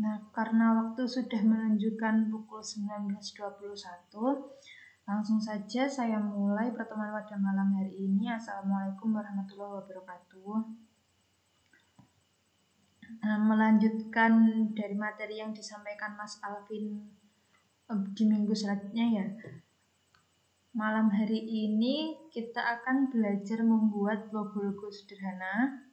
Nah, karena waktu sudah menunjukkan pukul 19.21, langsung saja saya mulai pertemuan pada malam hari ini. Assalamualaikum warahmatullahi wabarakatuh. Nah, melanjutkan dari materi yang disampaikan Mas Alvin di minggu selanjutnya ya. Malam hari ini kita akan belajar membuat logo-logo sederhana.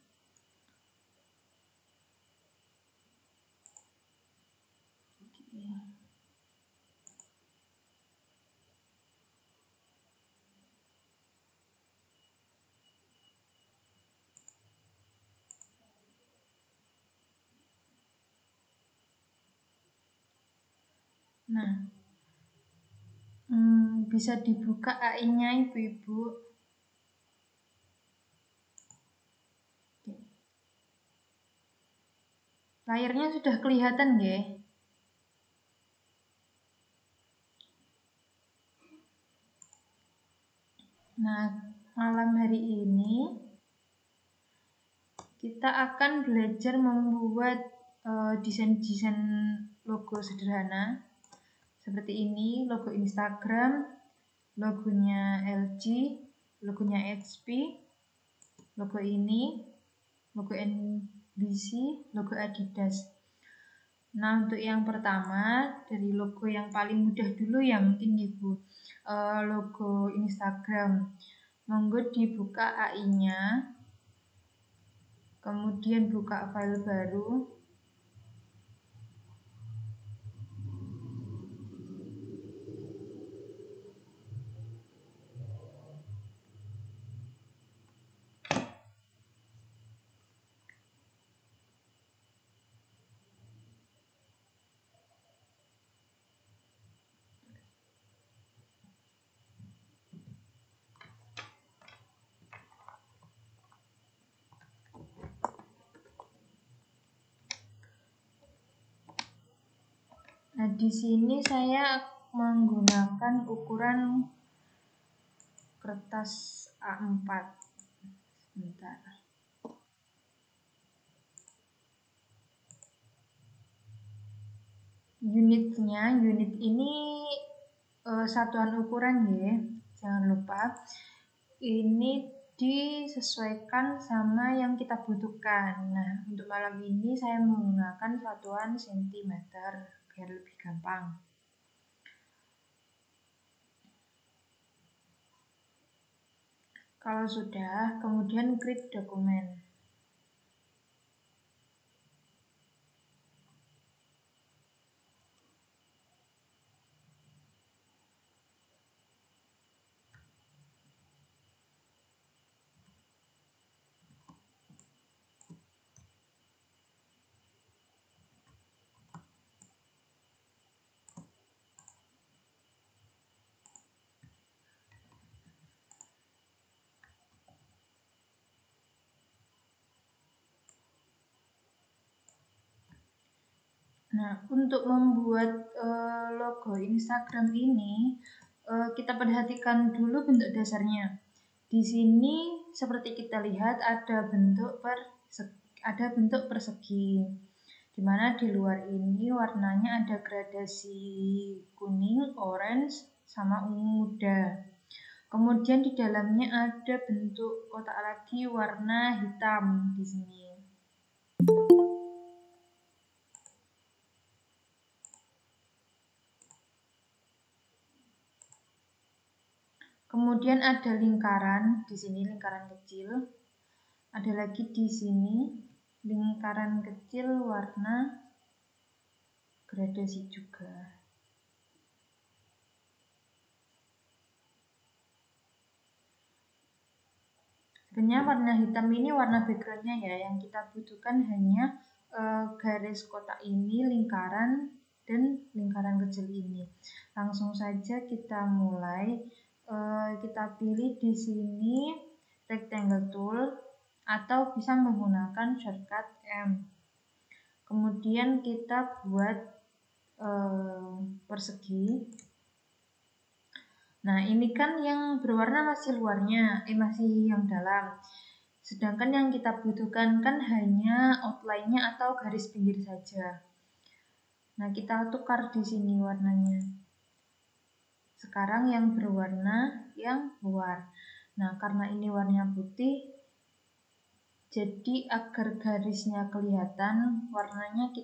Nah, bisa dibuka AI-nya Ibu-Ibu. Layarnya sudah kelihatan nggih? Nah, malam hari ini kita akan belajar membuat desain-desain logo sederhana seperti ini, logo Instagram, logonya LG, logonya HP, logo ini, logo NBC, logo Adidas. Nah, untuk yang pertama dari logo yang paling mudah dulu ya mungkin Ibu, logo Instagram. Monggo dibuka AI-nya, kemudian buka file baru. Nah, di sini saya menggunakan ukuran kertas A4. Sebentar. Unit ini satuan ukuran ya, jangan lupa. Ini disesuaikan sama yang kita butuhkan. Nah, untuk malam ini saya menggunakan satuan cm biar lebih gampang. Kalau sudah, kemudian create dokumen. Nah, untuk membuat logo Instagram ini, kita perhatikan dulu bentuk dasarnya. Di sini seperti kita lihat ada bentuk persegi, di mana di luar ini warnanya ada gradasi kuning, orange, sama ungu muda. Kemudian di dalamnya ada bentuk kotak lagi warna hitam di sini. Kemudian ada lingkaran, di sini lingkaran kecil. Ada lagi di sini lingkaran kecil warna gradasi juga. Sebenarnya warna hitam ini warna backgroundnya ya, yang kita butuhkan hanya garis kotak ini, lingkaran, dan lingkaran kecil ini. Langsung saja kita mulai. Kita pilih di sini rectangle tool atau bisa menggunakan shortcut M. Kemudian kita buat persegi. Nah, ini kan yang berwarna masih luarnya, masih yang dalam. Sedangkan yang kita butuhkan kan hanya outline-nya atau garis pinggir saja. Nah, kita tukar di sini warnanya. Sekarang yang berwarna yang luar. Nah, karena ini warnanya putih, jadi agar garisnya kelihatan, warnanya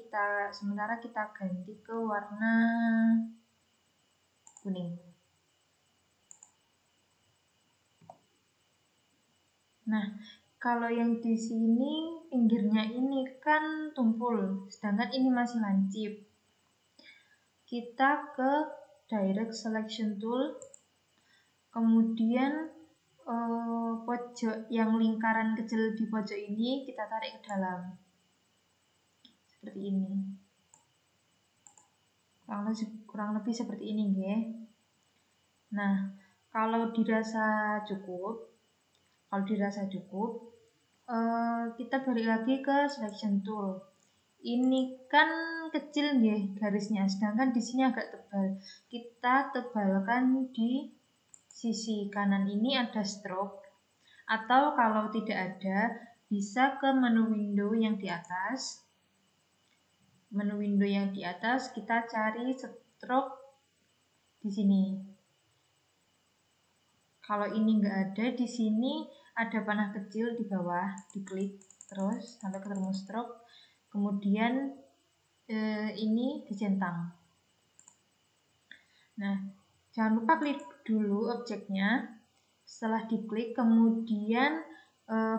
sementara kita ganti ke warna kuning. Nah, kalau yang di sini pinggirnya ini kan tumpul, sedangkan ini masih lancip. Kita ke Direct Selection Tool, kemudian pojok yang lingkaran kecil di pojok ini kita tarik ke dalam. Seperti ini. Kurang lebih seperti ini, nggih. Nah, kalau dirasa cukup, kita balik lagi ke selection tool. Ini kan kecil nggih garisnya, sedangkan di sini agak tebal. Kita tebalkan di sisi kanan ini ada stroke, atau kalau tidak ada bisa ke menu window yang di atas. Menu window yang di atas kita cari stroke di sini. Kalau ini nggak ada, di sini ada panah kecil di bawah, diklik terus sampai ketemu stroke. Kemudian ini dicentang. Nah, jangan lupa klik dulu objeknya. Setelah diklik, kemudian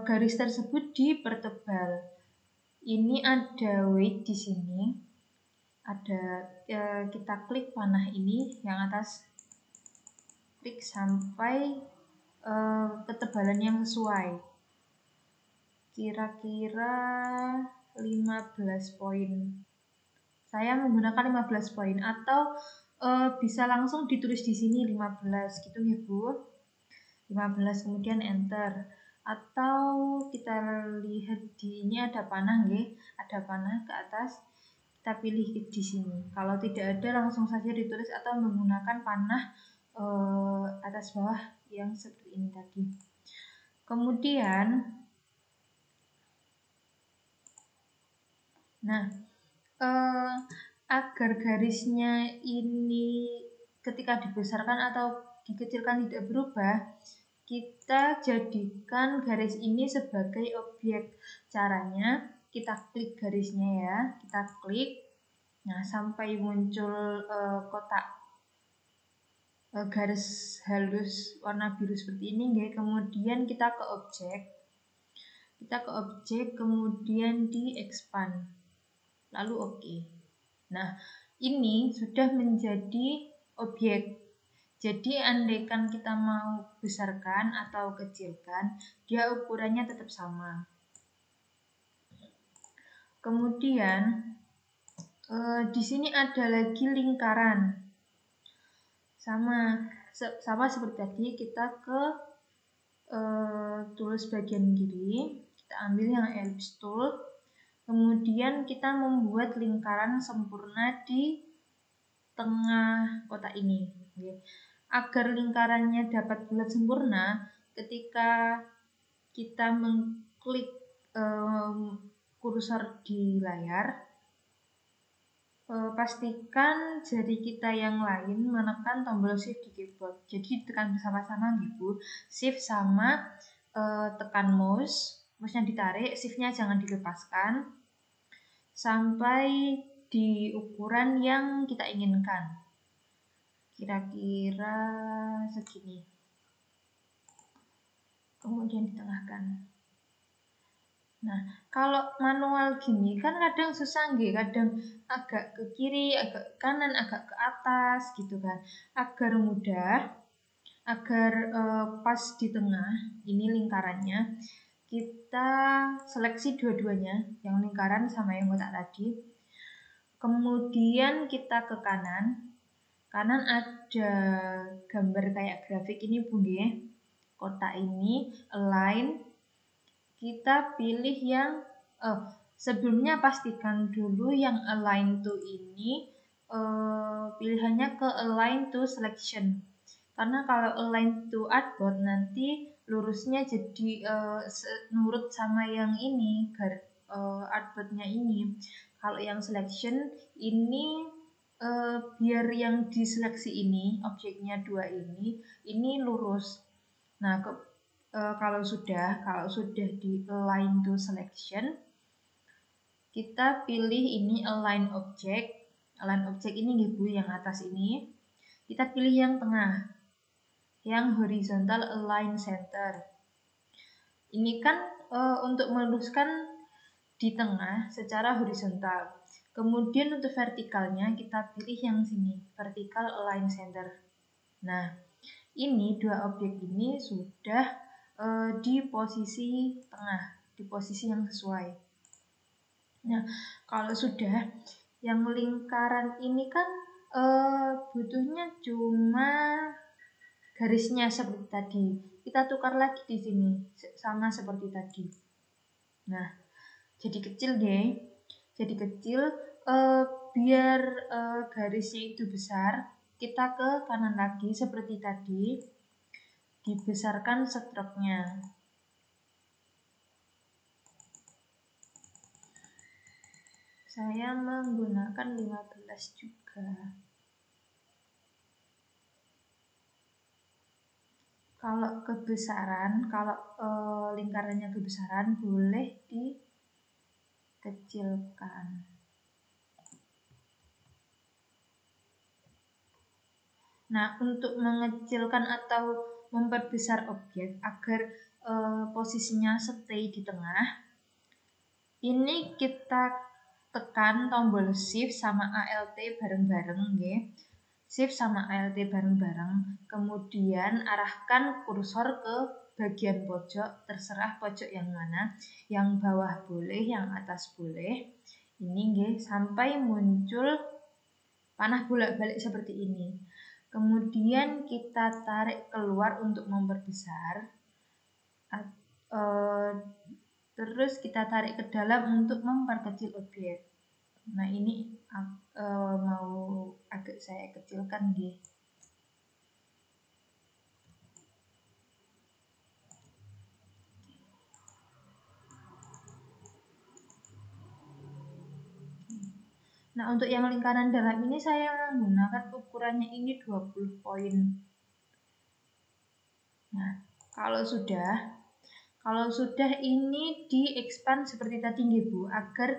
garis tersebut dipertebal. Ini ada weight di sini. Kita klik panah ini yang atas, klik sampai ketebalan yang sesuai. Kira-kira 15 poin. Saya menggunakan 15 poin, atau bisa langsung ditulis di sini 15 gitu ya Bu. 15 kemudian enter. Atau kita lihat di ini ada panah nggih, ada panah ke atas. Kita pilih di sini. Kalau tidak ada langsung saja ditulis atau menggunakan panah atas bawah yang seperti ini tadi. Kemudian agar garisnya ini ketika dibesarkan atau dikecilkan tidak berubah, kita jadikan garis ini sebagai objek. Caranya kita klik garisnya ya, kita klik, nah sampai muncul kotak garis halus warna biru seperti ini, kemudian kita ke objek, kemudian di expand, lalu oke. Nah, ini sudah menjadi objek. Jadi andaikan kita mau besarkan atau kecilkan, dia ukurannya tetap sama. Kemudian di sini ada lagi lingkaran. Sama seperti tadi, kita ke tulis bagian kiri, kita ambil yang ellipse tool. Kemudian kita membuat lingkaran sempurna di tengah kotak ini. Agar lingkarannya dapat bulat sempurna, ketika kita mengklik kursor di layar, pastikan jari kita yang lain menekan tombol shift di keyboard. Jadi tekan bersama-sama gitu. Shift sama tekan mouse-nya ditarik, shift-nya jangan dilepaskan sampai di ukuran yang kita inginkan. Kira-kira segini. Kemudian ditengahkan. Nah, kalau manual gini kan kadang susah nggih, kadang agak ke kiri, agak ke kanan, agak ke atas gitu kan. Agar mudah, agar pas di tengah, ini lingkarannya, kita seleksi dua-duanya, yang lingkaran sama yang kotak tadi. Kemudian kita ke kanan ada gambar kayak grafik ini Bu nggih. Kotak ini align. Kita pilih yang sebelumnya pastikan dulu yang align to ini pilihannya ke align to selection. Karena kalau align to artboard nanti lurusnya jadi nurut sama yang ini artboardnya ini. Kalau yang selection ini biar yang diseleksi ini objeknya 2 ini lurus. Nah, kalau sudah di align to selection, kita pilih ini align object. Align object ini Bu yang atas ini. Kita pilih yang tengah, yang horizontal align center. Ini kan untuk meluruskan di tengah secara horizontal. Kemudian untuk vertikalnya kita pilih yang sini, vertical align center. Nah, ini dua objek ini sudah di posisi tengah, di posisi yang sesuai. Nah, kalau sudah, yang lingkaran ini kan butuhnya cuma garisnya seperti tadi. Kita tukar lagi di sini, sama seperti tadi. Nah, jadi kecil deh. Jadi kecil, biar garisnya itu besar, kita ke kanan lagi seperti tadi. Dibesarkan stroke-nya. Saya menggunakan 15 juga. Kalau kebesaran, kalau lingkarannya kebesaran boleh dikecilkan. Nah, untuk mengecilkan atau memperbesar objek agar posisinya stay di tengah, ini kita tekan tombol Shift sama Alt bareng-bareng, nggih. Shift sama Alt bareng-bareng, kemudian arahkan kursor ke bagian pojok, terserah pojok yang mana, yang bawah boleh, yang atas boleh. Ini nggih, sampai muncul panah bolak-balik seperti ini. Kemudian kita tarik keluar untuk memperbesar. Terus kita tarik ke dalam untuk memperkecil objek. Nah, ini mau agak saya kecilkan nggih. Nah, untuk yang lingkaran dalam ini saya menggunakan ukurannya ini 20 poin. Nah, kalau sudah ini di-expand seperti tadi nggih Bu, agar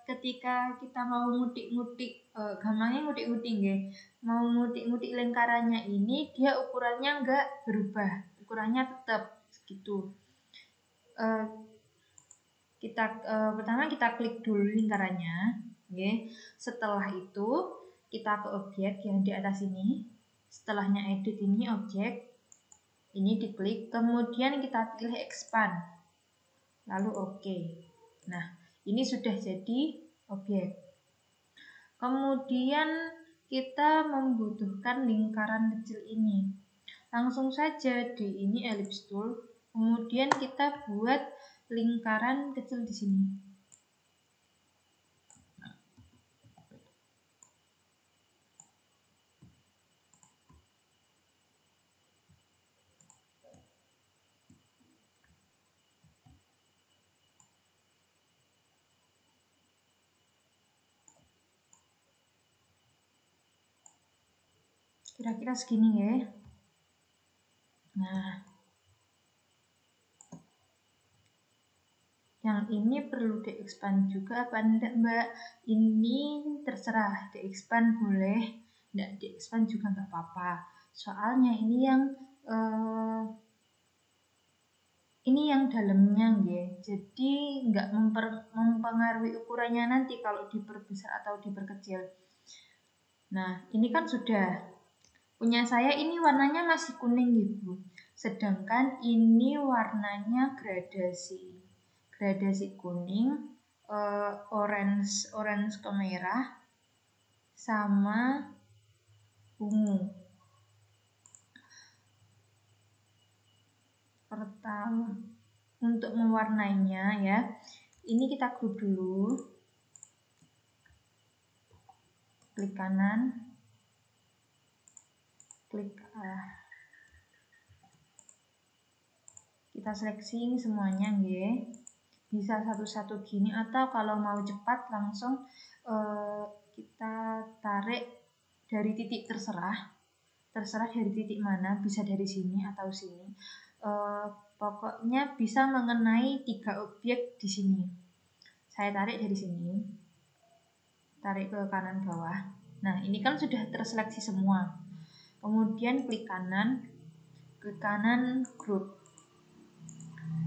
ketika kita mau ngutik-ngutik, gampangnya ngutik-ngutik nggih. Mau ngutik-ngutik lingkarannya ini, dia ukurannya enggak berubah, ukurannya tetap segitu. Pertama kita klik dulu lingkarannya, okay. Setelah itu kita ke objek yang di atas ini. Setelahnya edit ini objek, ini diklik, kemudian kita pilih expand, lalu OK. Nah, ini sudah jadi objek. Kemudian kita membutuhkan lingkaran kecil ini. Langsung saja di ini ellipse tool, kemudian kita buat lingkaran kecil di sini. Kira-kira segini ya. Nah, yang ini perlu di-expand juga apa enggak Mbak? Ini terserah, di-expand boleh, enggak di-expand juga enggak apa-apa. Soalnya ini yang dalamnya nggih. Jadi enggak mempengaruhi ukurannya nanti kalau diperbesar atau diperkecil. Nah, ini kan sudah. Punya saya ini warnanya masih kuning gitu. Sedangkan ini warnanya gradasi kuning, orange ke merah, sama ungu. Pertama, untuk mewarnainya ya, ini kita grup dulu. Klik kanan, klik kita seleksi semuanya nggih. bisa satu-satu gini, atau kalau mau cepat langsung kita tarik dari titik terserah dari titik mana, bisa dari sini atau sini. Pokoknya bisa mengenai 3 objek di sini. Saya tarik dari sini, tarik ke kanan bawah. Nah, ini kan sudah terseleksi semua. Kemudian klik kanan, ke kanan grup.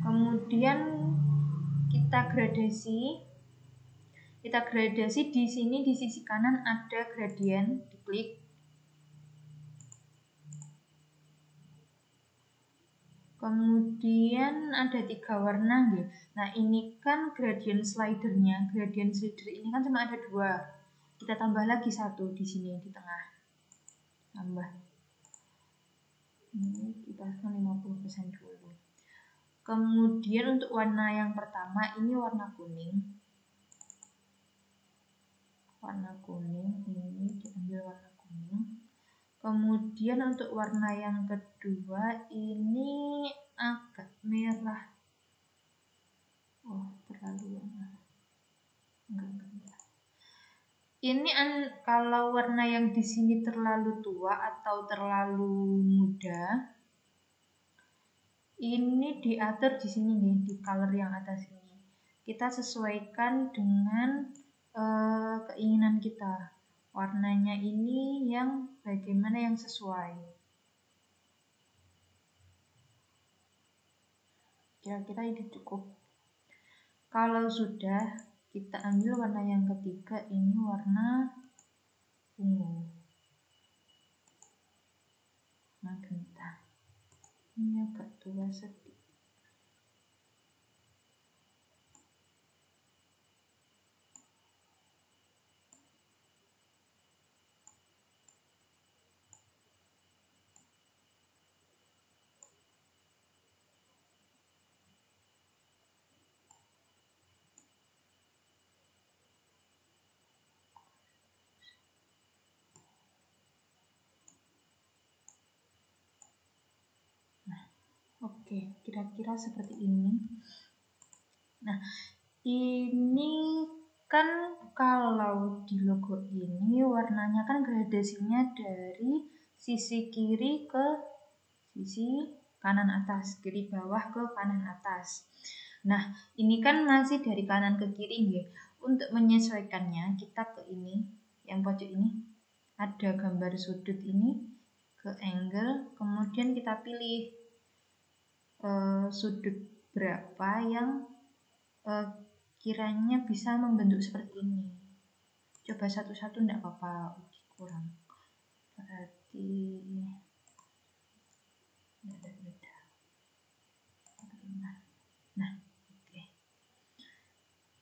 Kemudian kita gradasi di sini, di sisi kanan ada gradient, diklik. Kemudian ada 3 warna gitu. Nah, ini kan gradient slidernya. Gradient slider ini kan cuma ada 2. Kita tambah lagi 1 di sini di tengah. Tambah. Ini kita 50% dulu. Kemudian untuk warna yang pertama ini warna kuning. Warna kuning ini diambil warna kuning. Kemudian untuk warna yang kedua ini agak merah. Oh, terlalu warna. Enggak. Ini kalau warna yang di sini terlalu tua atau terlalu muda, ini diatur di sini nih, di color yang atas ini. Kita sesuaikan dengan keinginan kita. Warnanya ini yang bagaimana yang sesuai. Kira-kira ini cukup. Kalau sudah, kita ambil warna yang ketiga, ini warna ungu. Magenta. Ini agak tua sedikit. Oke, kira-kira seperti ini. Nah, ini kan kalau di logo ini warnanya kan gradasinya dari sisi kiri ke sisi kanan atas, kiri bawah ke kanan atas. Nah, ini kan masih dari kanan ke kiri ya. Untuk menyesuaikannya kita ke ini, yang pojok ini ada gambar sudut ini, ke angle, kemudian kita pilih sudut berapa yang kiranya bisa membentuk seperti ini. Coba satu-satu enggak apa-apa, kurang. Berarti beda. Nah, oke.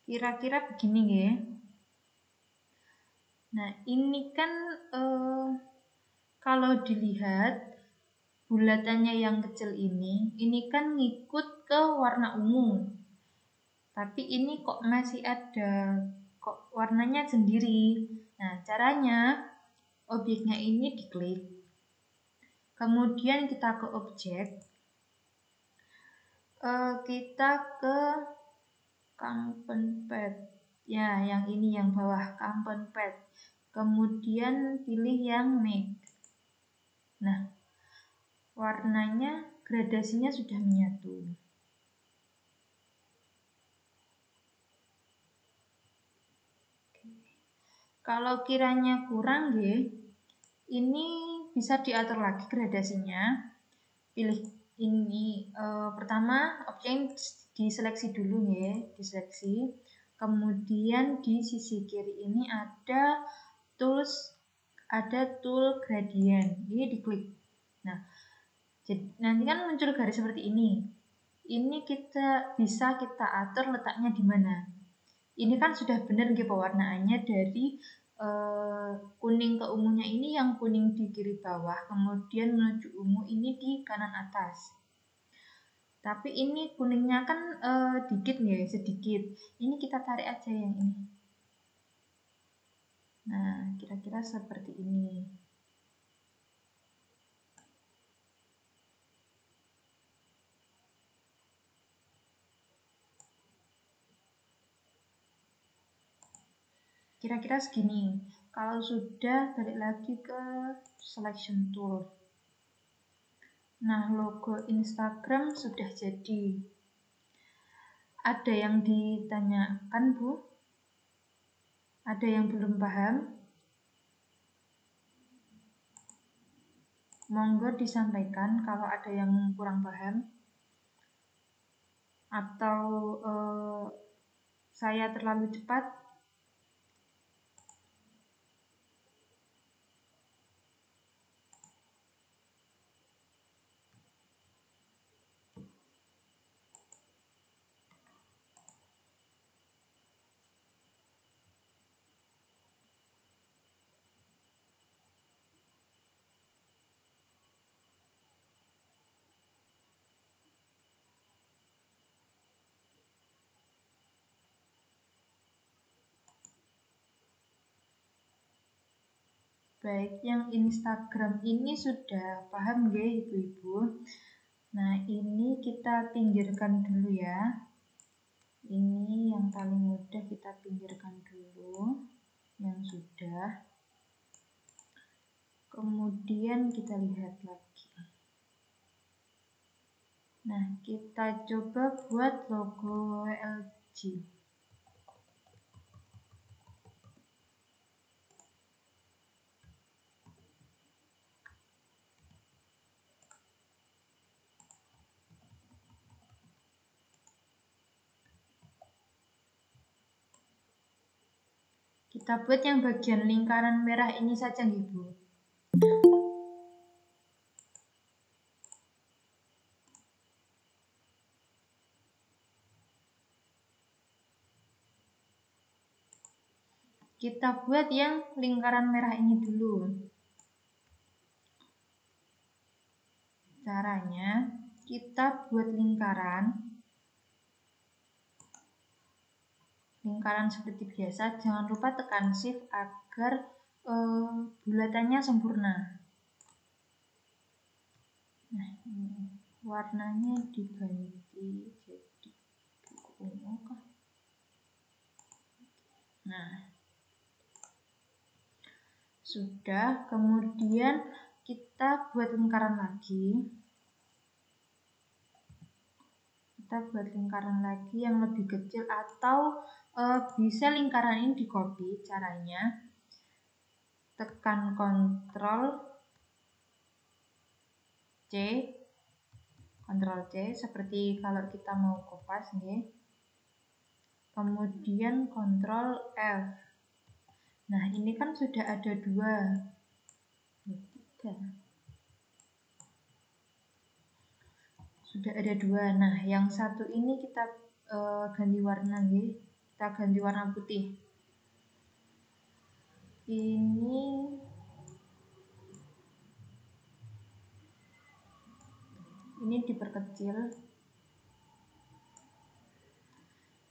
Kira-kira begini ya. Nah, ini kan kalau dilihat bulatannya yang kecil ini kan ngikut ke warna ungu. Tapi ini kok masih ada, kok warnanya sendiri. Nah, caranya objeknya ini diklik. Kemudian kita ke objek. Kita ke Campen Pad. Ya, yang ini yang bawah Campen Pad. Kemudian pilih yang make. Nah, warnanya gradasinya sudah menyatu. Kalau kiranya kurang ya, ini bisa diatur lagi gradasinya. Pilih ini pertama objek diseleksi dulu ya, diseleksi. Kemudian di sisi kiri ini ada tool gradient. Ini diklik. Nah, jadi nanti kan muncul garis seperti ini. Ini bisa kita atur letaknya di mana. Ini kan sudah benar gitu pewarnaannya dari kuning ke ungunya ini, yang kuning di kiri bawah, kemudian menuju ungu ini di kanan atas. Tapi ini kuningnya kan dikit ya, sedikit. Ini kita tarik aja yang ini. Nah, kira-kira seperti ini. kira-kira segini. Kalau sudah, balik lagi ke selection tool. Nah, logo Instagram sudah jadi. Ada yang ditanyakan, Bu? Ada yang belum paham? Monggo disampaikan kalau ada yang kurang paham. Atau saya terlalu cepat? Baik, yang Instagram ini sudah paham nggih Ibu-ibu? Nah, ini kita pinggirkan dulu ya. Ini yang paling mudah kita pinggirkan dulu. Yang sudah. Kemudian kita lihat lagi. Nah, kita coba buat logo LG. Kita buat yang bagian lingkaran merah ini saja, Ibu. Kita buat yang lingkaran merah ini dulu. Caranya, kita buat lingkaran seperti biasa. Jangan lupa tekan shift agar bulatannya sempurna. Nah, ini warnanya diganti jadi ungu kah? Nah, sudah. Kemudian kita buat lingkaran lagi. Kita buat lingkaran lagi yang lebih kecil, atau bisa lingkaran ini di copy. Caranya tekan Ctrl C seperti kalau kita mau kopas nih. Kemudian Ctrl F. Nah, ini kan sudah ada dua. Sudah ada dua. Nah, yang satu ini kita ganti warna nih. Kita ganti warna putih. Ini diperkecil.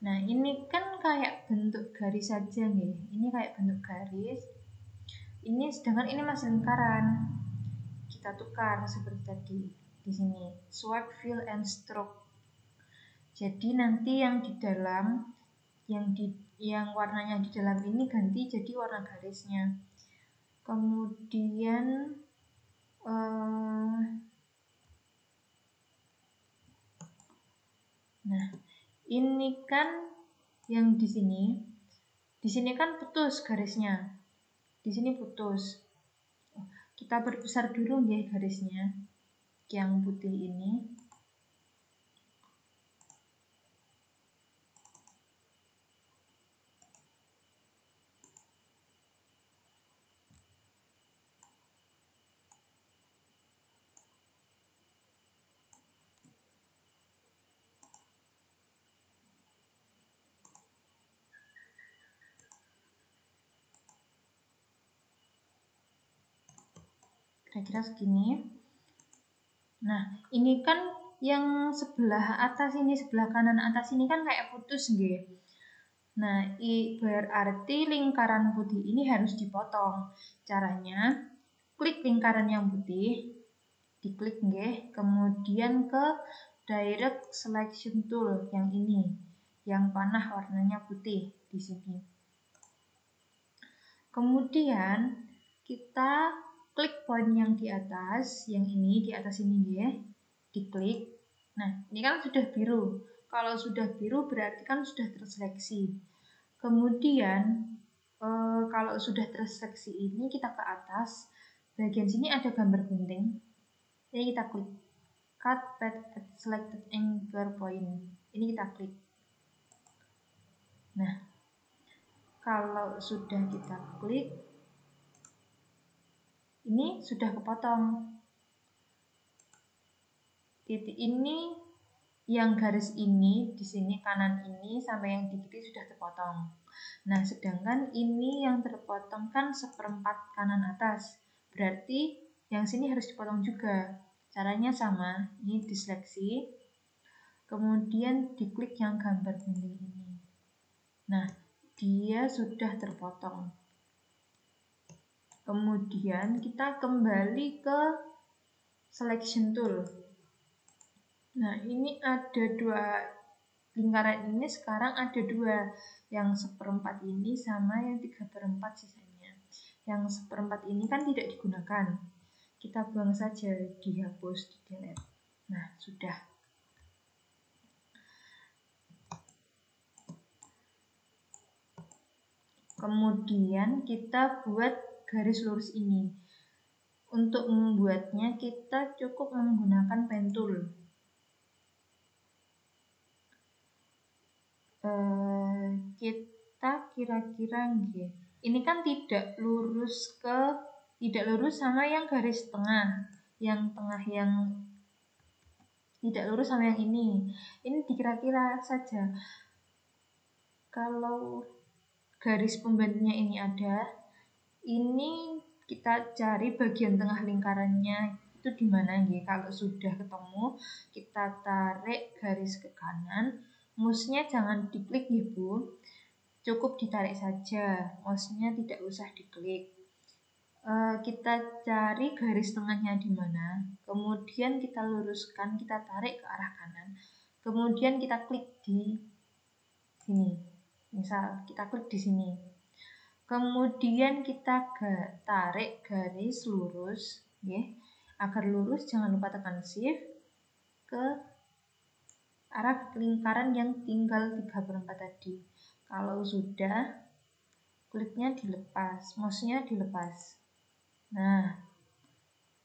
Nah, ini kan kayak bentuk garis saja nih. Ini kayak bentuk garis. Ini sedangkan ini masih lingkaran. Kita tukar seperti tadi. Di sini swipe, fill, and stroke. Jadi nanti yang di dalam, yang warnanya di dalam ini ganti jadi warna garisnya. Kemudian nah, ini kan yang di sini kan putus garisnya. Di sini putus. Kita perbesar dulu ya garisnya. Yang putih ini. Kira-kira segini. Nah, ini kan yang sebelah atas ini, sebelah kanan atas ini kan kayak putus nggih. Nah, berarti lingkaran putih ini harus dipotong. Caranya, klik lingkaran yang putih, diklik nggih, kemudian ke direct selection tool yang ini, yang panah warnanya putih di sini. Kemudian kita klik poin yang di atas, yang ini di atas ini ya, diklik. Nah, ini kan sudah biru. Kalau sudah biru berarti kan sudah terseleksi. Kemudian kalau sudah terseleksi ini kita ke atas, bagian sini ada gambar gunting. Jadi kita klik cut path at selected anchor point. Ini kita klik. Nah, kalau sudah kita klik, ini sudah kepotong. Titik ini, yang garis ini di sini kanan ini sampai yang di kiri sudah terpotong. Nah, sedangkan ini yang terpotong kan seperempat kanan atas. Berarti yang sini harus dipotong juga. Caranya sama, ini diseleksi. Kemudian diklik yang gambar gunting ini. Nah, dia sudah terpotong. Kemudian kita kembali ke selection tool. Nah, ini ada dua lingkaran, ini sekarang ada dua, yang seperempat ini sama yang 3/4 sisanya. Yang seperempat ini kan tidak digunakan, kita buang saja, dihapus, di delete. Nah, sudah. Kemudian kita buat garis lurus ini. Untuk membuatnya kita cukup menggunakan pen tool. Kita kira-kira ini kan tidak lurus sama yang garis tengah, yang tidak lurus sama yang ini dikira-kira saja. Kalau garis pembantunya ini ada, ini kita cari bagian tengah lingkarannya itu di mana nggih. Kalau sudah ketemu, kita tarik garis ke kanan. Mouse-nya jangan diklik Bu. Cukup ditarik saja. Mouse-nya tidak usah diklik. Kita cari garis tengahnya di mana. Kemudian kita luruskan, kita tarik ke arah kanan. Kemudian kita klik di sini. Misal kita klik di sini. Kemudian kita tarik garis lurus, ya. Agar lurus jangan lupa tekan shift ke arah lingkaran yang tinggal 3/4 tadi. Kalau sudah, kliknya dilepas, mouse-nya dilepas. Nah,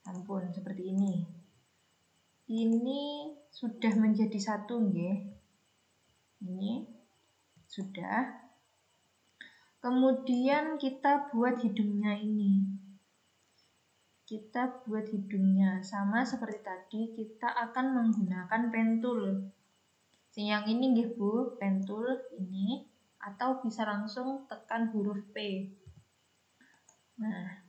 ampun, seperti ini. Ini sudah menjadi satu, nggih. Ini sudah. Kemudian kita buat hidungnya ini. Kita buat hidungnya sama seperti tadi, kita akan menggunakan pen tool. Yang ini nggih Bu, pen tool ini, atau bisa langsung tekan huruf P. Nah,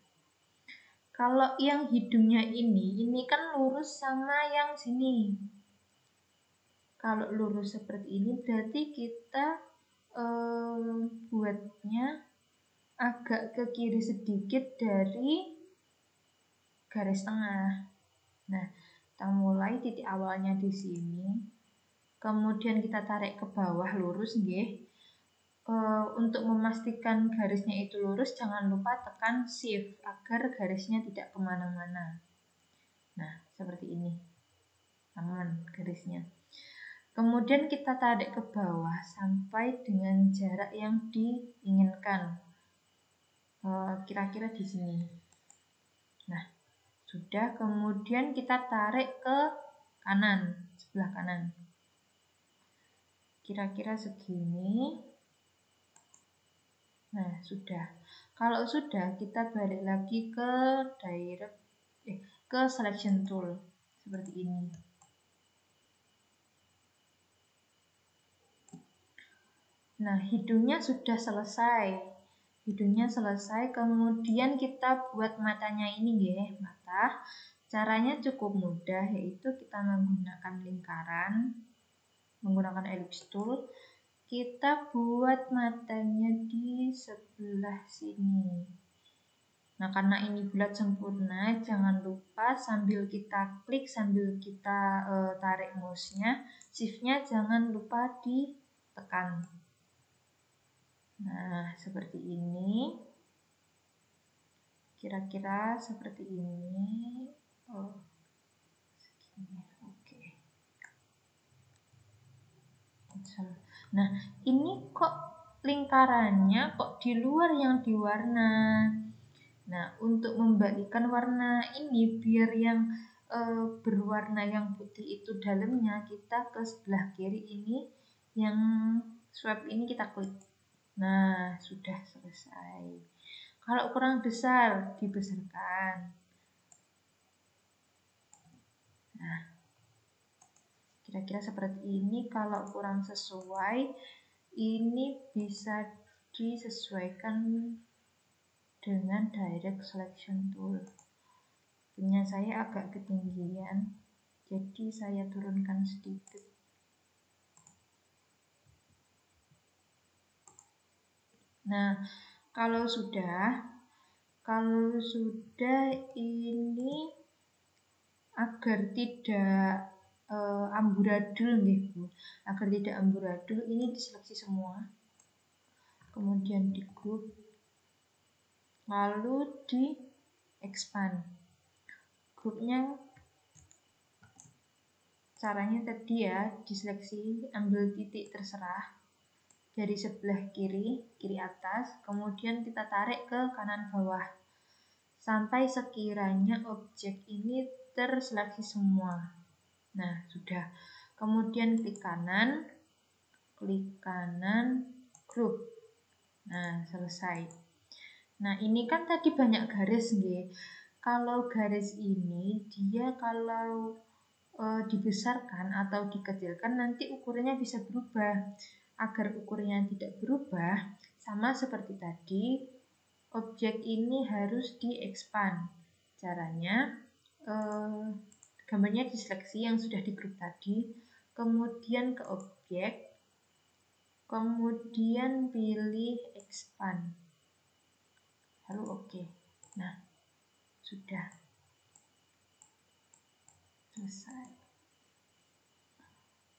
kalau yang hidungnya ini kan lurus sama yang sini. Kalau lurus seperti ini berarti kita buatnya agak ke kiri sedikit dari garis tengah. Nah, kita mulai titik awalnya di sini. Kemudian kita tarik ke bawah lurus, nggih. Untuk memastikan garisnya itu lurus, jangan lupa tekan shift agar garisnya tidak kemana-mana. Nah, seperti ini. Aman garisnya. Kemudian kita tarik ke bawah sampai dengan jarak yang diinginkan. Kira-kira di sini. Nah, sudah. Kemudian kita tarik ke kanan, sebelah kanan. Kira-kira segini. Nah, sudah. Kalau sudah, kita balik lagi ke ke selection tool seperti ini. Nah, hidungnya sudah selesai. Hidungnya selesai, kemudian kita buat matanya ini nggih, mata. Caranya cukup mudah, yaitu kita menggunakan lingkaran, menggunakan ellipse tool. Kita buat matanya di sebelah sini. Nah, karena ini bulat sempurna, jangan lupa sambil kita klik, sambil kita tarik mouse-nya, shift-nya jangan lupa ditekan. Nah, seperti ini. Kira-kira seperti ini. Oh, segini. Oke. Nah, ini kok lingkarannya kok di luar yang diwarna. Nah, untuk membalikkan warna ini biar yang berwarna yang putih itu dalamnya, kita ke sebelah kiri ini yang swipe ini kita klik. Nah, sudah selesai. Kalau kurang besar, dibesarkan. Nah, kira-kira seperti ini. Kalau kurang sesuai, ini bisa disesuaikan dengan direct selection tool. Punya saya agak ketinggian, jadi saya turunkan sedikit. Nah, kalau sudah ini agar tidak amburadul nih Bu. Agar tidak amburadul, ini diseleksi semua. Kemudian di group, lalu di expand. Grupnya caranya tadi ya, diseleksi, ambil titik terserah dari sebelah kiri atas, kemudian kita tarik ke kanan bawah sampai sekiranya objek ini terseleksi semua. Nah, sudah. Kemudian klik kanan, grup. Nah, selesai. Nah, ini kan tadi banyak garis nggih. Kalau garis ini dia kalau dibesarkan atau dikecilkan nanti ukurannya bisa berubah. Agar ukurannya tidak berubah, sama seperti tadi, objek ini harus di-expand. Caranya gambarnya diseleksi yang sudah di grup tadi, kemudian ke objek, kemudian pilih expand, lalu oke. Nah, sudah selesai.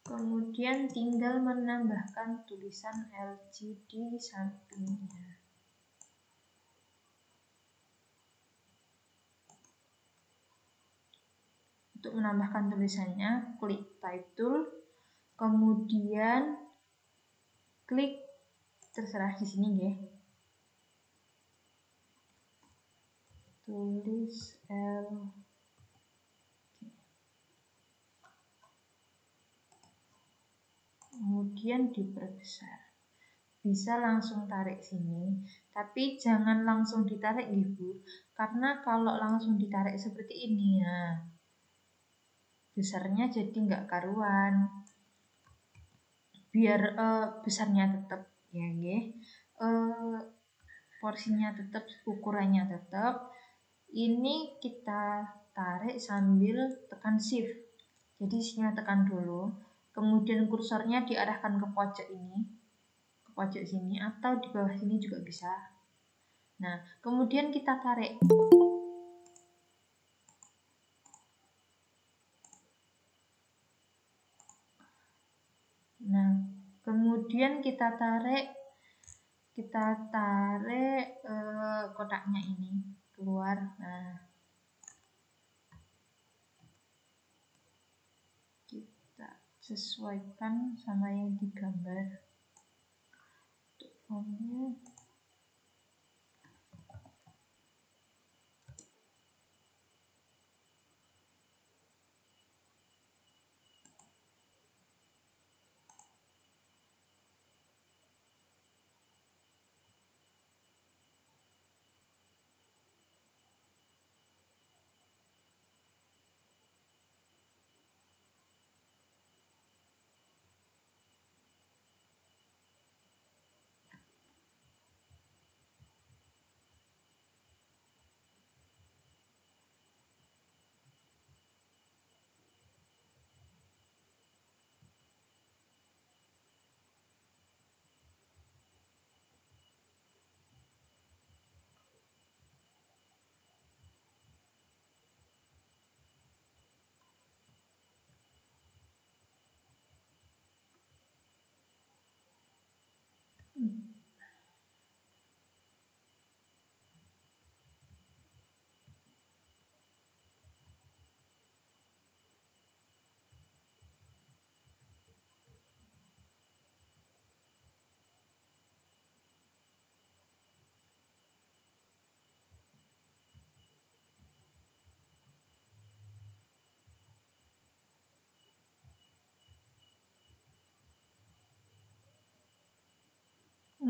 Kemudian tinggal menambahkan tulisan LG di sampingnya. Untuk menambahkan tulisannya, klik type tool, kemudian klik terserah di sini ya. Tulis L. Kemudian diperbesar. Bisa langsung tarik sini, tapi jangan langsung ditarik Ibu, karena kalau langsung ditarik seperti ini ya, besarnya jadi nggak karuan. Biar besarnya tetap ya nggih. Porsinya tetap, ukurannya tetap. Ini kita tarik sambil tekan shift. Jadi sini tekan dulu, kemudian kursornya diarahkan ke pojok ini, ke pojok sini atau di bawah sini juga bisa. Nah, kemudian kita tarik. Nah, kemudian kita tarik kotaknya ini keluar. Nah, kita sesuaikan sama yang digambar. Untuk fontnya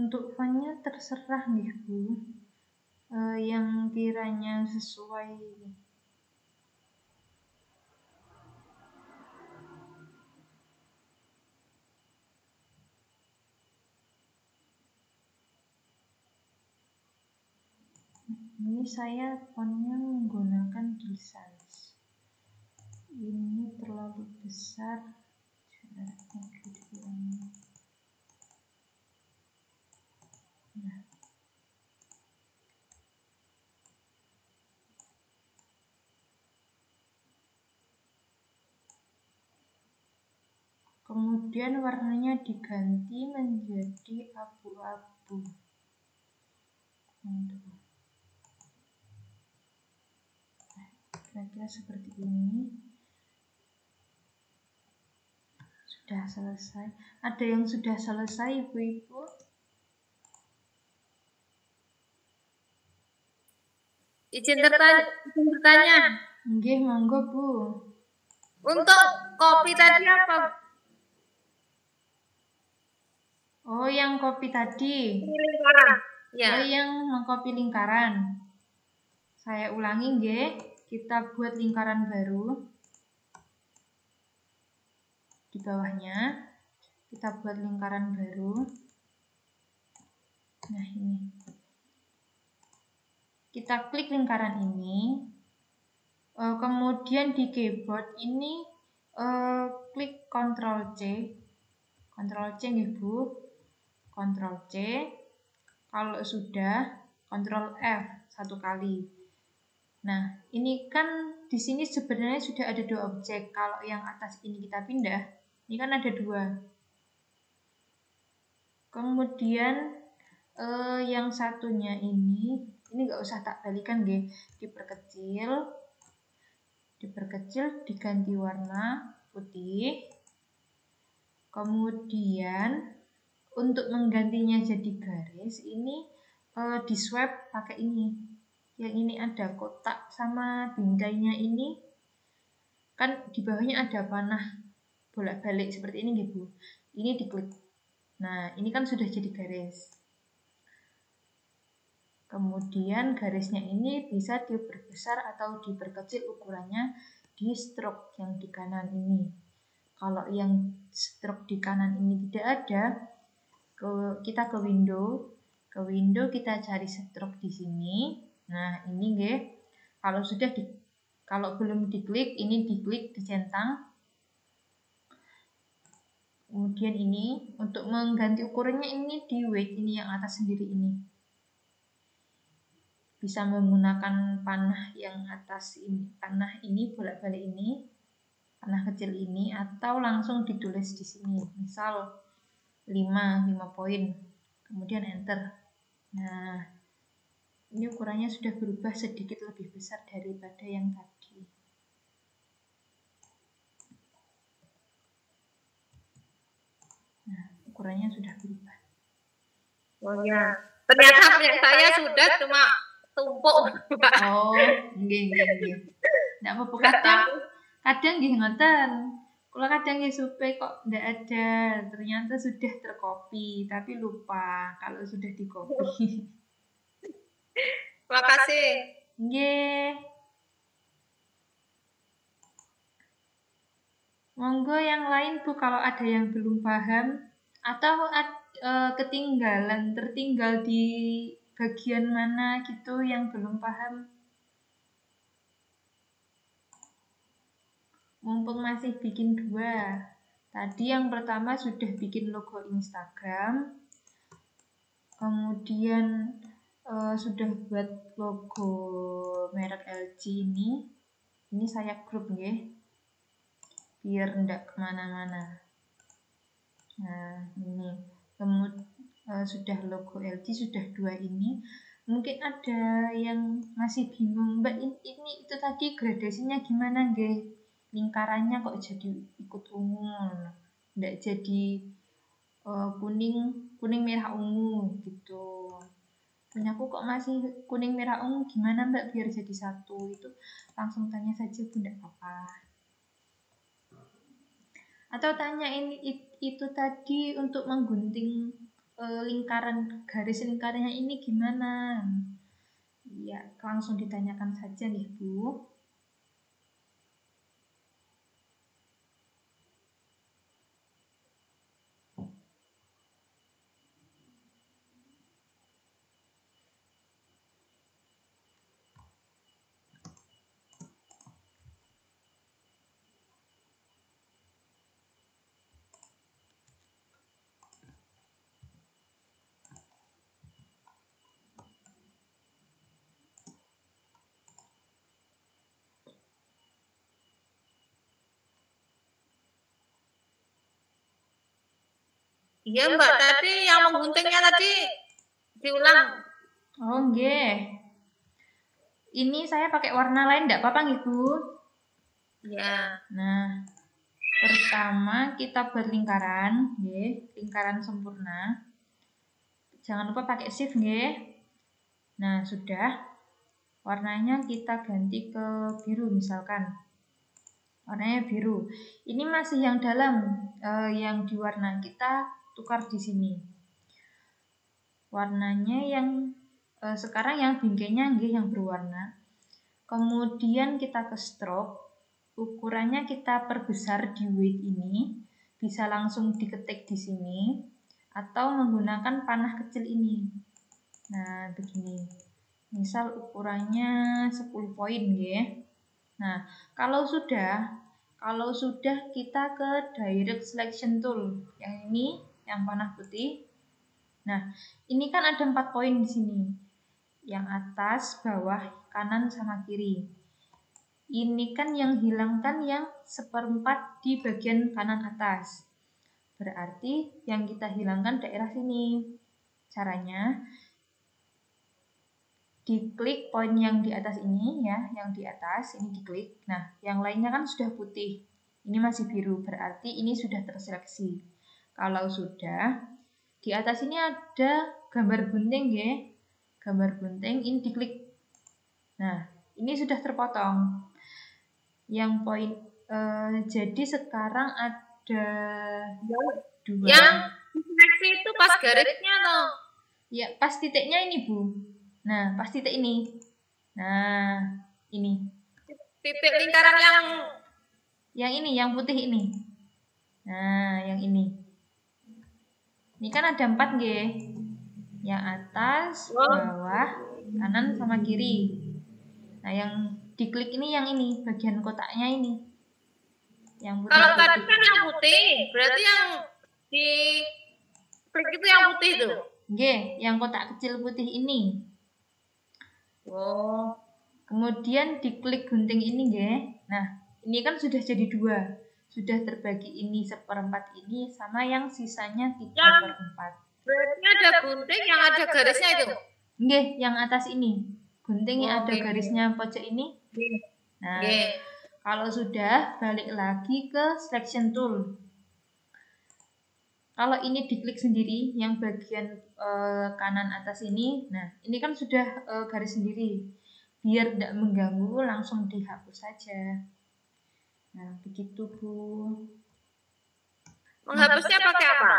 Untuk fontnya terserah nih Bu, yang kiranya sesuai. Ini saya fontnya menggunakan Gill Sans. Ini terlalu besar, jaraknya dikurangi. Nah. Kemudian warnanya diganti menjadi abu-abu. Kira-kira seperti ini. Sudah selesai. Ada yang sudah selesai, Ibu-ibu? Izin bertanya. Nggih, monggo, Bu. Untuk kopi tadi apa? Oh, yang kopi tadi. Lingkaran. Ya. Oh, yang mengkopi lingkaran. Saya ulangi, nggih. Kita buat lingkaran baru. Di bawahnya kita buat lingkaran baru. Nah, ini. Kita klik lingkaran ini. Kemudian di keyboard ini klik Ctrl C. Ctrl C nggih, Bu. Ctrl C. Kalau sudah, Ctrl F satu kali. Nah, ini kan di sini sebenarnya sudah ada 2 objek. Kalau yang atas ini kita pindah, ini kan ada 2. Kemudian yang satunya ini nggak usah tak balikan, nggih. Diperkecil, diganti warna putih. Kemudian untuk menggantinya jadi garis ini di swipe pakai ini. Yang ini ada kotak sama bingkainya ini. Kan di bawahnya ada panah bolak-balik seperti ini gitu. Ini diklik. Nah, ini kan sudah jadi garis. Kemudian garisnya ini bisa diperbesar atau diperkecil ukurannya di stroke yang di kanan ini. Kalau yang stroke di kanan ini tidak ada, kita ke window. Ke window kita cari stroke di sini. Nah, ini nggih. Kalau belum diklik, ini diklik, dicentang. Kemudian ini untuk mengganti ukurannya ini di weight ini yang atas sendiri ini. Bisa menggunakan panah yang atas ini, panah ini bolak-balik ini, panah kecil ini, atau langsung ditulis di sini. Misal 5 poin. Kemudian enter. Nah, ini ukurannya sudah berubah sedikit lebih besar daripada yang tadi. Nah, ukurannya sudah berubah. Oh ya, ternyata punya saya sudah cuma tumpuk. Oh, nggih. Ndak apa-apa, kadang nggih ngoten. Kalau kadang nggih supe kok ndak ada, ternyata sudah tercopy, tapi lupa kalau sudah di-copy. Makasih. Nggih. Monggo yang lain Bu kalau ada yang belum paham atau tertinggal di bagian mana gitu yang belum paham. Mumpung masih bikin 2. Tadi yang pertama sudah bikin logo Instagram. Kemudian sudah buat logo merek LG ini. Ini saya grup nggih. Biar ndak kemana-mana. Nah, ini. Kemudian sudah logo LG, sudah 2 ini. Mungkin ada yang masih bingung, Mbak ini itu tadi gradasinya gimana nggih? Lingkarannya kok jadi ikut ungu, ndak jadi kuning merah ungu gitu. Punyaku kok masih kuning merah ungu, gimana Mbak biar jadi satu? Itu langsung tanya saja Bu, ndak apa-apa. Atau tanya ini itu tadi untuk menggunting garis lingkarannya ini gimana? Ya, langsung ditanyakan saja nih Bu. Iya Mbak, tadi yang mengguntingnya tadi diulang. Oh, nggih. Ini saya pakai warna lain enggak apa-apa nggih, Bu? Ya. Nah, pertama kita buat lingkaran, nggih, lingkaran sempurna. Jangan lupa pakai shift, nggih. Nah, sudah. Warnanya kita ganti ke biru misalkan. Warnanya biru. Ini masih yang dalam, yang diwarna kita tukar di sini. Warnanya yang sekarang yang bingkainya nggih yang berwarna. Kemudian kita ke stroke. Ukurannya kita perbesar di weight ini. Bisa langsung diketik di sini atau menggunakan panah kecil ini. Nah, begini. Misal ukurannya 10 poin nggih. Nah, kalau sudah kita ke direct selection tool. Yang ini yang panah putih. Nah, ini kan ada 4 poin di sini. Yang atas, bawah, kanan sama kiri. Ini kan yang hilangkan yang 1/4 di bagian kanan atas. Berarti yang kita hilangkan daerah sini. Caranya diklik poin yang di atas ini ya, yang di atas ini diklik. Nah, yang lainnya kan sudah putih. Ini masih biru, berarti ini sudah terseleksi. Kalau sudah, di atas ini ada gambar gunting ya. Gambar gunting ini diklik. Nah, ini sudah terpotong. Yang poin jadi sekarang ada 2. Yang seleksi itu pas garisnya toh? Ya, pas titiknya ini, Bu. Nah, pas titik ini. Nah, ini. Titik lingkaran yang ini, yang putih ini. Nah, yang ini. Ini kan ada 4 nggih. Yang atas, bawah, kanan sama kiri. Nah, yang diklik ini yang ini, bagian kotaknya ini. Yang putih. Kalau tadi kan yang putih, berarti yang di klik itu yang putih itu. Nggih, yang kotak kecil putih ini. Oh. Kemudian diklik gunting ini nggih. Nah, ini kan sudah jadi 2. Sudah terbagi ini 1/4 ini sama yang sisanya 3/4. Berarti ada gunting yang ada garisnya itu? Nggih, yang atas ini. Gunting yang ada garisnya pojok ini. Nah, kalau sudah, balik lagi ke selection tool. Kalau ini diklik sendiri, yang bagian kanan atas ini, nah ini kan sudah garis sendiri. Biar tidak mengganggu, langsung dihapus saja. Nah, begitu Bu. Menghapusnya pakai apa?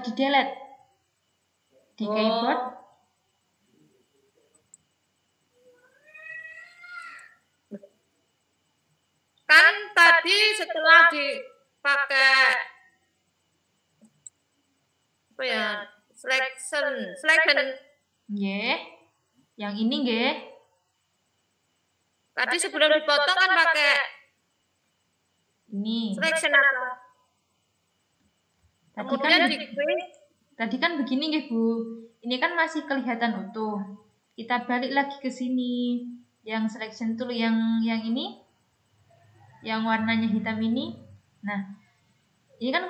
Di delete. Di keyboard. Kan tadi setelah dipakai apa ya? Selection. Nggih. Yang ini nggih. Tadi sebelum dipotong kan pakai ini. Selection apa? Tadi kan begini nggih Bu. Ini kan masih kelihatan utuh. Kita balik lagi ke sini. Yang selection tool yang ini. Yang warnanya hitam ini. Nah, ini kan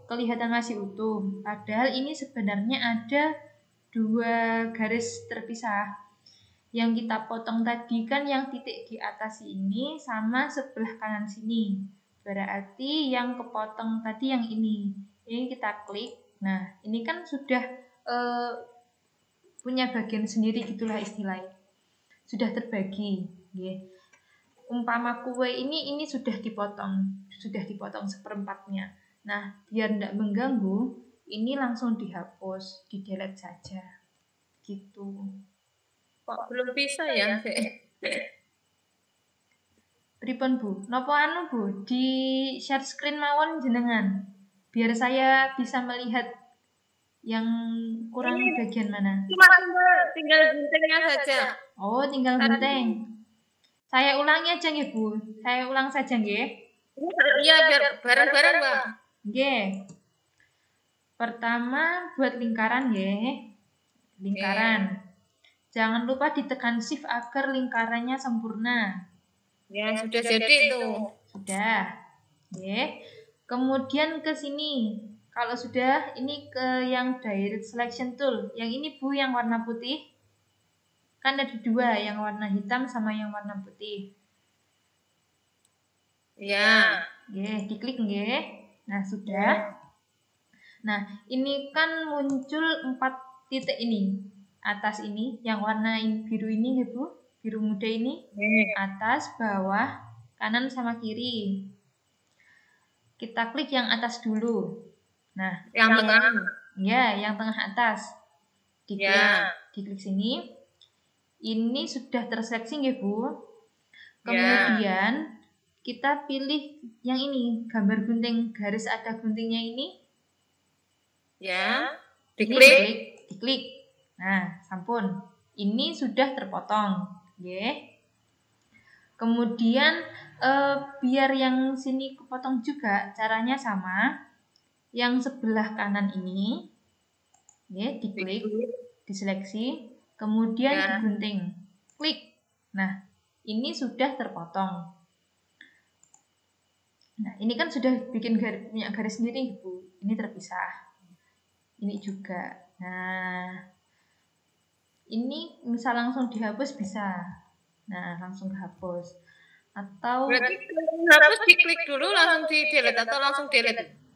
kelihatan masih utuh. Padahal ini sebenarnya ada 2 garis terpisah. Yang kita potong tadi kan yang titik di atas ini sama sebelah kanan sini. Berarti yang kepotong tadi yang ini. Ini kita klik. Nah, ini kan sudah punya bagian sendiri gitulah istilahnya. Sudah terbagi, nggih. Umpama kue ini sudah dipotong 1/4-nya. Nah, biar tidak mengganggu, ini langsung dihapus, di delete saja gitu. Kok belum bisa ya? Pripun Bu? Nopo anu Bu? Di share screen mawon jenengan. Biar saya bisa melihat yang kurang Ini bagian mana. cuma tinggal guntingnya saja. Oh, tinggal gunting. Saya ulangi aja nggih Bu. Saya ulang saja nggih. Iya, biar bareng-bareng, Mbak. Nggih. Pertama buat lingkaran nggih. Lingkaran. Jangan lupa ditekan shift agar lingkarannya sempurna. Ya, sudah jadi itu. Sudah. Oke. Kemudian ke sini. Kalau sudah, ini ke yang direct selection tool. Yang ini Bu, yang warna putih. Kan ada dua, yang warna hitam sama yang warna putih. Ya. Oke, diklik nggih. Nah, sudah. Nah, ini kan muncul 4 titik ini. Atas ini, yang warna biru ini ya Bu. Biru muda ini. Atas, bawah, kanan sama kiri. Kita klik yang atas dulu. Nah, yang tengah. Ya, yang tengah atas. Diklik, Ya. Diklik sini. Ini sudah terseleksi nggih Bu. Kemudian kita pilih yang ini, gambar gunting garis ada guntingnya ini. Ya. Diklik. Nah, sampun. Ini sudah terpotong. Nggih. Kemudian biar yang sini kepotong juga, caranya sama. Yang sebelah kanan ini, ya, diklik, diseleksi, kemudian digunting, klik. Nah, ini sudah terpotong. Nah, ini kan sudah bikin punya garis sendiri, Bu. Ini terpisah. Ini juga. Nah, ini misal langsung dihapus bisa. Nah, langsung dihapus. Atau berarti harus diklik dulu langsung di delete atau langsung delete?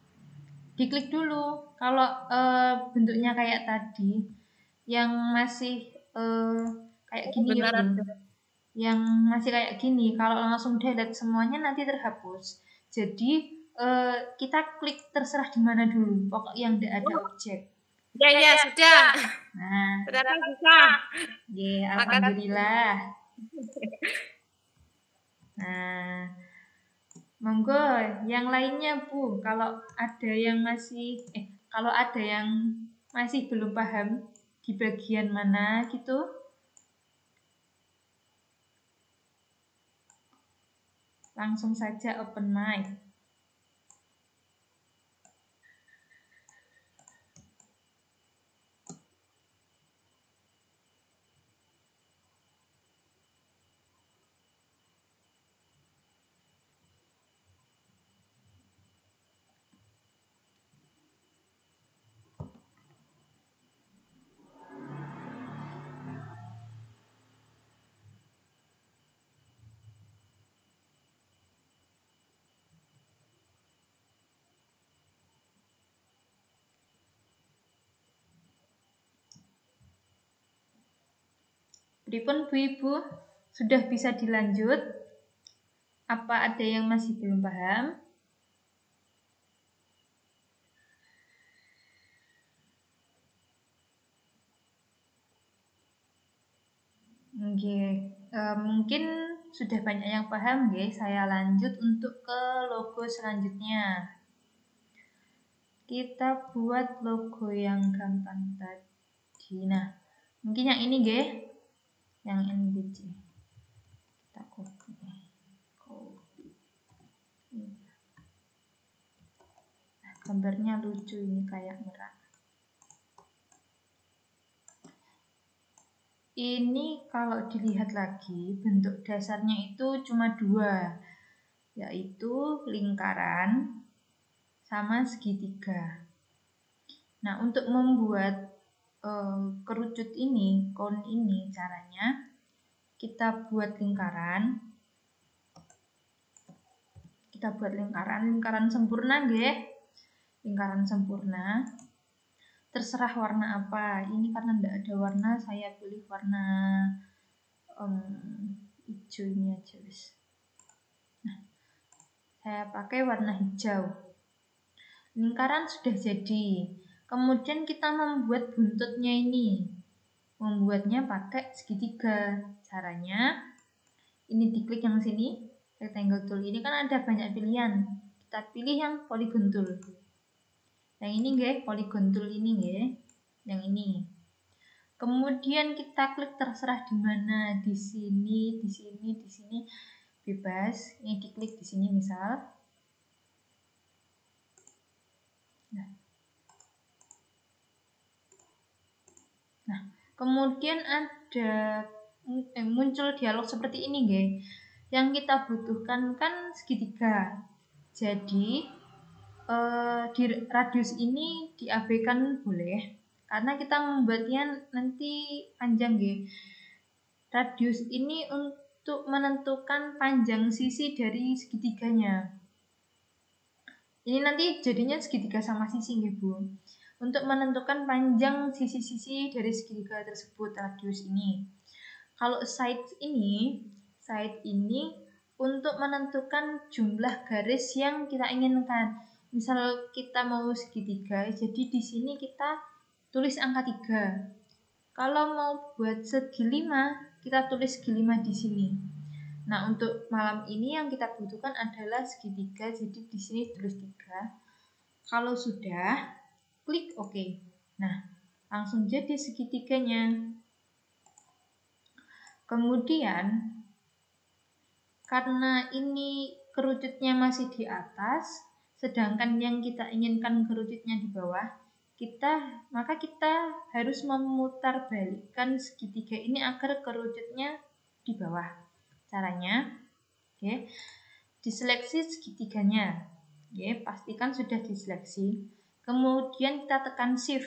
Diklik dulu. Kalau bentuknya kayak tadi, yang masih kayak gini ya Bu. Yang masih kayak gini, kalau langsung delete semuanya nanti terhapus. Jadi kita klik terserah di mana dulu, pokok yang tidak ada objek. Ya, sudah. Nah, ternyata bisa. Alhamdulillah. Nah, monggo yang lainnya Bu, kalau ada yang masih belum paham di bagian mana gitu, langsung saja open mic. Pripun Bu Ibu, sudah bisa dilanjut? Apa ada yang masih belum paham? Mungkin sudah banyak yang paham guys. Saya lanjut untuk ke logo selanjutnya. Kita buat logo yang gampang tadi. Nah, mungkin yang ini guys. Yang NBC. Kita copy. Nah, gambarnya lucu ini kayak merah. Ini kalau dilihat lagi bentuk dasarnya itu cuma 2, yaitu lingkaran sama segitiga. Nah, untuk membuat kerucut ini, cone ini, caranya kita buat lingkaran. Lingkaran sempurna nggih. Lingkaran sempurna. Terserah warna apa. Ini karena tidak ada warna, saya pilih warna hijau ini aja guys. Nah, saya pakai warna hijau. Lingkaran sudah jadi. Kemudian kita membuat buntutnya ini. Membuatnya pakai segitiga. Caranya, ini diklik yang sini, rectangle tool ini kan ada banyak pilihan. Kita pilih yang polygon tool. Yang ini nggih, polygon tool ini nggih. Yang ini. Kemudian kita klik terserah di mana, di sini, di sini, di sini, bebas. Ini diklik di sini misal. Nah, kemudian ada muncul dialog seperti ini, guys. Yang kita butuhkan kan segitiga. Jadi di radius ini diabaikan boleh, karena kita membuatnya nanti panjang, guys. Radius ini untuk menentukan panjang sisi dari segitiganya. Ini nanti jadinya segitiga sama sisi, nggih, Bu. Untuk menentukan panjang sisi-sisi dari segitiga tersebut, radius ini. Kalau side ini untuk menentukan jumlah garis yang kita inginkan. Misal kita mau segitiga, jadi di sini kita tulis angka 3. Kalau mau buat segi 5, kita tulis segi 5 di sini. Nah, untuk malam ini yang kita butuhkan adalah segitiga, jadi di sini tulis 3. Kalau sudah, klik OK. Nah, langsung jadi segitiganya. Kemudian, karena ini kerucutnya masih di atas, sedangkan yang kita inginkan kerucutnya di bawah, maka kita harus memutar balikkan segitiga ini agar kerucutnya di bawah. Caranya, diseleksi segitiganya. Pastikan sudah diseleksi. Kemudian kita tekan shift.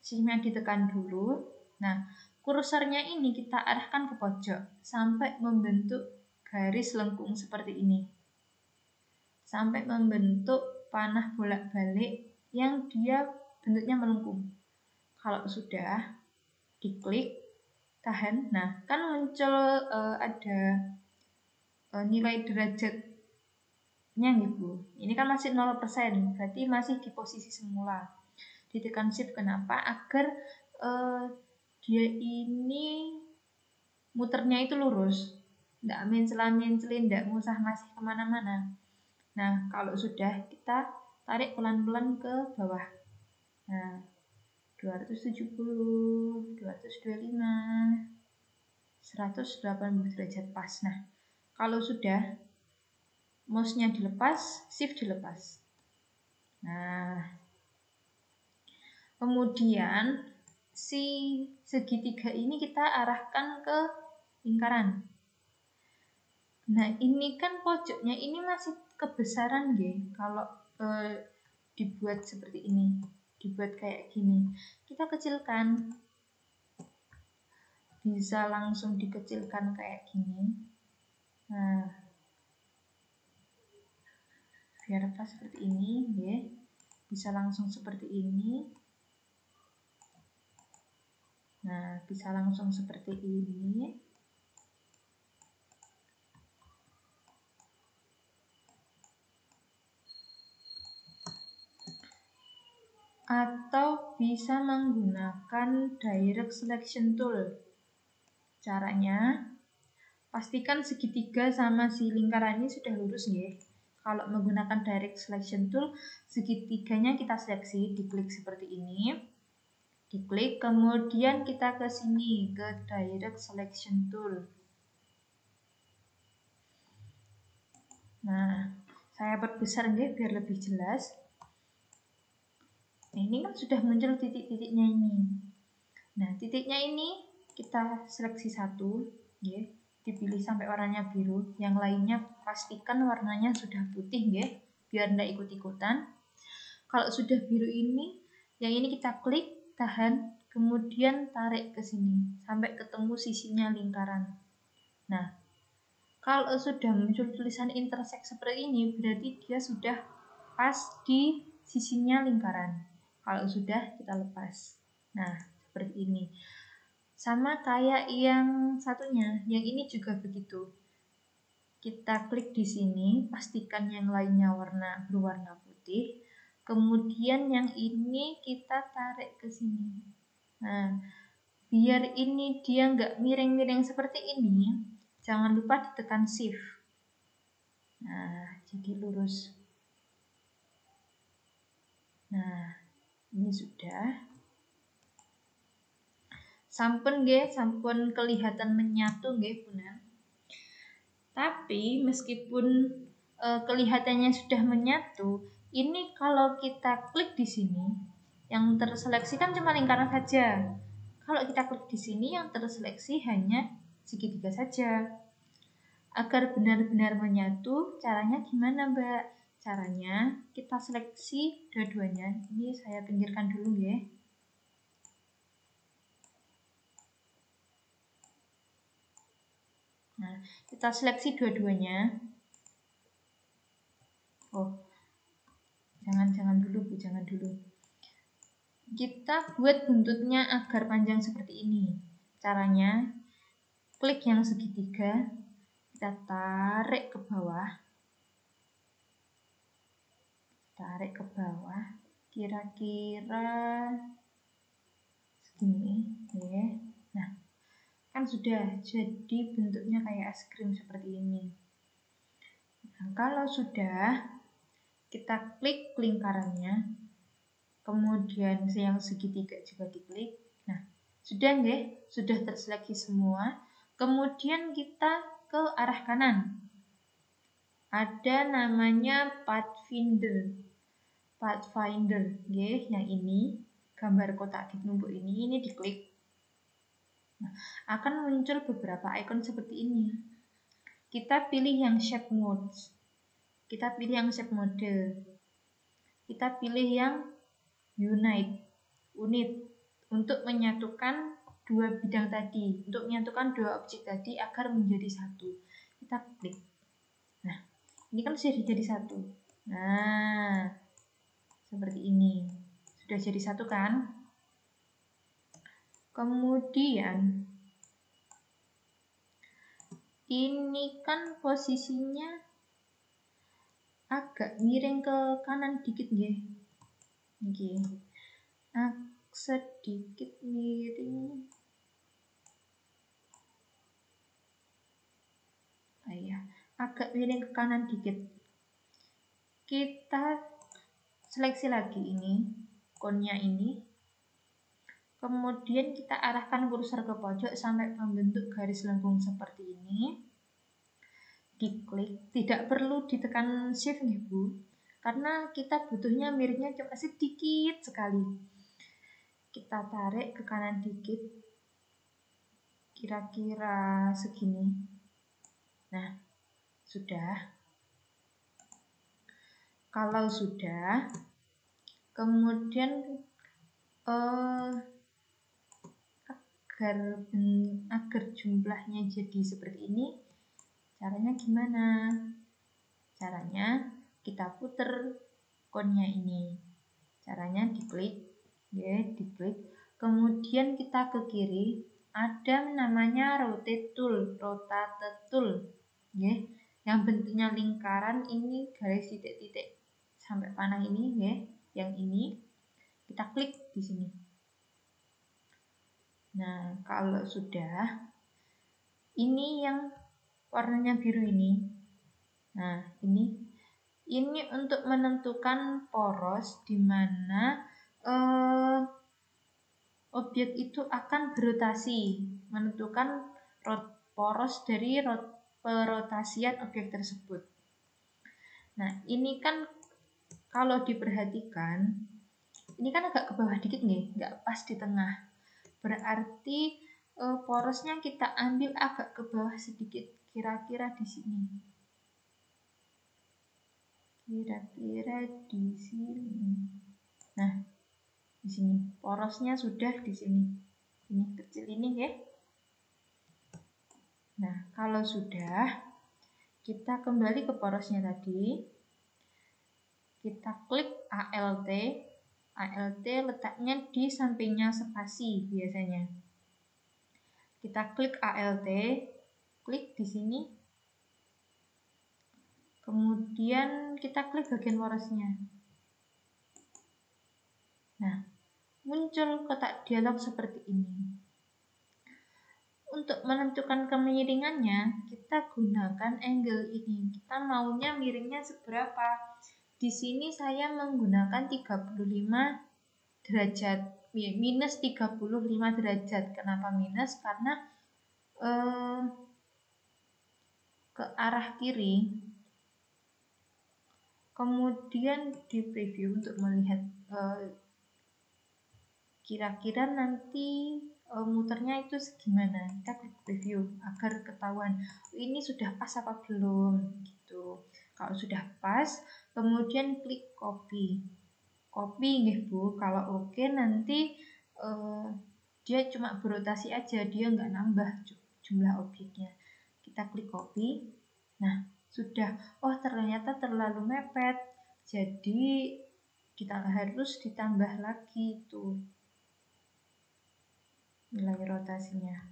Shift-nya ditekan dulu. Nah, kursornya ini kita arahkan ke pojok sampai membentuk garis lengkung seperti ini. Sampai membentuk panah bolak-balik yang dia bentuknya melengkung. Kalau sudah, diklik, tahan. Nah, kan muncul ada nilai derajatnya gitu. Ini kan masih 0%, berarti masih di posisi semula. Ditekan shift kenapa? Agar dia ini muternya itu lurus, tidak mencela-mencelin, tidak usah masih kemana-mana. Nah, kalau sudah, kita tarik pelan-pelan ke bawah. Nah, 270, 225, 180 derajat pas. Nah, kalau sudah, mouse-nya dilepas, shift dilepas. Nah, kemudian si segitiga ini kita arahkan ke lingkaran. Nah, ini kan pojoknya ini masih kebesaran, nggih. Kalau dibuat seperti ini, dibuat kayak gini, kita kecilkan. Bisa langsung dikecilkan kayak gini. Nah, biar pas seperti ini, nggih. Bisa langsung seperti ini. Nah, bisa langsung seperti ini. Atau bisa menggunakan direct selection tool. Caranya, pastikan segitiga sama si lingkaran ini sudah lurus, nggih. Kalau menggunakan direct selection tool, segitiganya kita seleksi, diklik seperti ini. Diklik, kemudian kita ke sini, ke direct selection tool. Nah, saya perbesar nggih biar lebih jelas. Nah, ini kan sudah muncul titik-titiknya ini. Nah, titiknya ini kita seleksi satu, ya, dipilih sampai warnanya biru. Yang lainnya pastikan warnanya sudah putih, ya, biar tidak ikut-ikutan. Kalau sudah biru ini, yang ini kita klik, tahan, kemudian tarik ke sini sampai ketemu sisinya lingkaran. Nah, kalau sudah muncul tulisan intersect seperti ini, berarti dia sudah pas di sisinya lingkaran. Kalau sudah, kita lepas. Nah, seperti ini. Sama kayak yang satunya, yang ini juga begitu. Kita klik di sini, pastikan yang lainnya berwarna putih. Kemudian yang ini kita tarik ke sini. Nah, biar ini dia nggak miring-miring seperti ini, jangan lupa ditekan shift. Nah, jadi lurus. Nah, ini sudah. Sampun nggih, sampun kelihatan menyatu nggih, Bunan. Tapi meskipun kelihatannya sudah menyatu, ini kalau kita klik di sini, yang terseleksi kan cuma lingkaran saja. Kalau kita klik di sini, yang terseleksi hanya segitiga saja. Agar benar-benar menyatu, caranya gimana, Mbak? Caranya kita seleksi dua-duanya. Ini saya pinggirkan dulu ya. Nah, kita seleksi dua-duanya. Oh, jangan dulu Bu, jangan dulu. Kita buat buntutnya agar panjang seperti ini. Caranya, klik yang segitiga, kita tarik ke bawah. Tarik ke bawah, kira-kira segini. Ya. Nah, kan sudah jadi bentuknya kayak es krim seperti ini. Nah, kalau sudah, kita klik lingkarannya, kemudian yang segitiga juga diklik. Nah, sudah nggih, sudah terseleksi semua. Kemudian kita ke arah kanan. Ada namanya Pathfinder. Pathfinder, nggih, yang ini gambar kotak ditumpuk ini diklik. Nah, akan muncul beberapa icon seperti ini. Kita pilih yang shape mode. Kita pilih yang shape mode. Kita pilih yang unit untuk menyatukan dua bidang tadi, untuk menyatukan dua objek tadi agar menjadi satu. Kita klik. Nah, ini kan sudah jadi satu. Nah, seperti ini. Sudah jadi satu kan? Kemudian ini kan posisinya agak miring ke kanan dikit nggih. Nggih. Sedikit miring. Agak miring ke kanan dikit. Kita seleksi lagi ini, konnya ini. Kemudian kita arahkan kursor ke pojok sampai membentuk garis lengkung seperti ini. Diklik, tidak perlu ditekan shift nih Bu, karena kita butuhnya miringnya cuma sedikit sekali. Kita tarik ke kanan dikit, kira-kira segini. Nah, sudah. Kalau sudah, kemudian agar jumlahnya jadi seperti ini, caranya gimana? Caranya kita puter konnya ini. Caranya diklik, ya, diklik. Kemudian kita ke kiri, ada namanya rotate tool, ya, yang bentuknya lingkaran ini garis titik-titik sampai panah ini, ya, yang ini kita klik di sini. Nah, kalau sudah, ini yang warnanya biru ini. Nah, ini untuk menentukan poros di mana objek itu akan berotasi, menentukan poros dari perotasian objek tersebut. Nah, ini kan kalau diperhatikan, ini kan agak ke bawah dikit nih, nggak pas di tengah. Berarti porosnya kita ambil agak ke bawah sedikit, kira-kira di sini. Kira-kira di sini. Nah, di sini porosnya sudah di sini. Ini kecil ini ya. Nah, kalau sudah, kita kembali ke porosnya tadi. Kita klik ALT. ALT letaknya di sampingnya spasi biasanya. Kita klik ALT, klik di sini. Kemudian kita klik bagian porosnya. Nah, muncul kotak dialog seperti ini. Untuk menentukan kemiringannya, kita gunakan angle ini. Kita maunya miringnya seberapa? Di sini saya menggunakan 35 derajat, minus 35 derajat. Kenapa minus? Karena ke arah kiri. Kemudian di preview untuk melihat kira-kira nanti muternya itu segimana. Kita klik preview agar ketahuan ini sudah pas apa belum gitu. Kalau sudah pas, kemudian klik copy nih Bu. Kalau oke, nanti dia cuma berotasi aja, dia nggak nambah jumlah objeknya. Kita klik copy. Nah, sudah. Oh, ternyata terlalu mepet, jadi kita harus ditambah lagi tuh nilai rotasinya.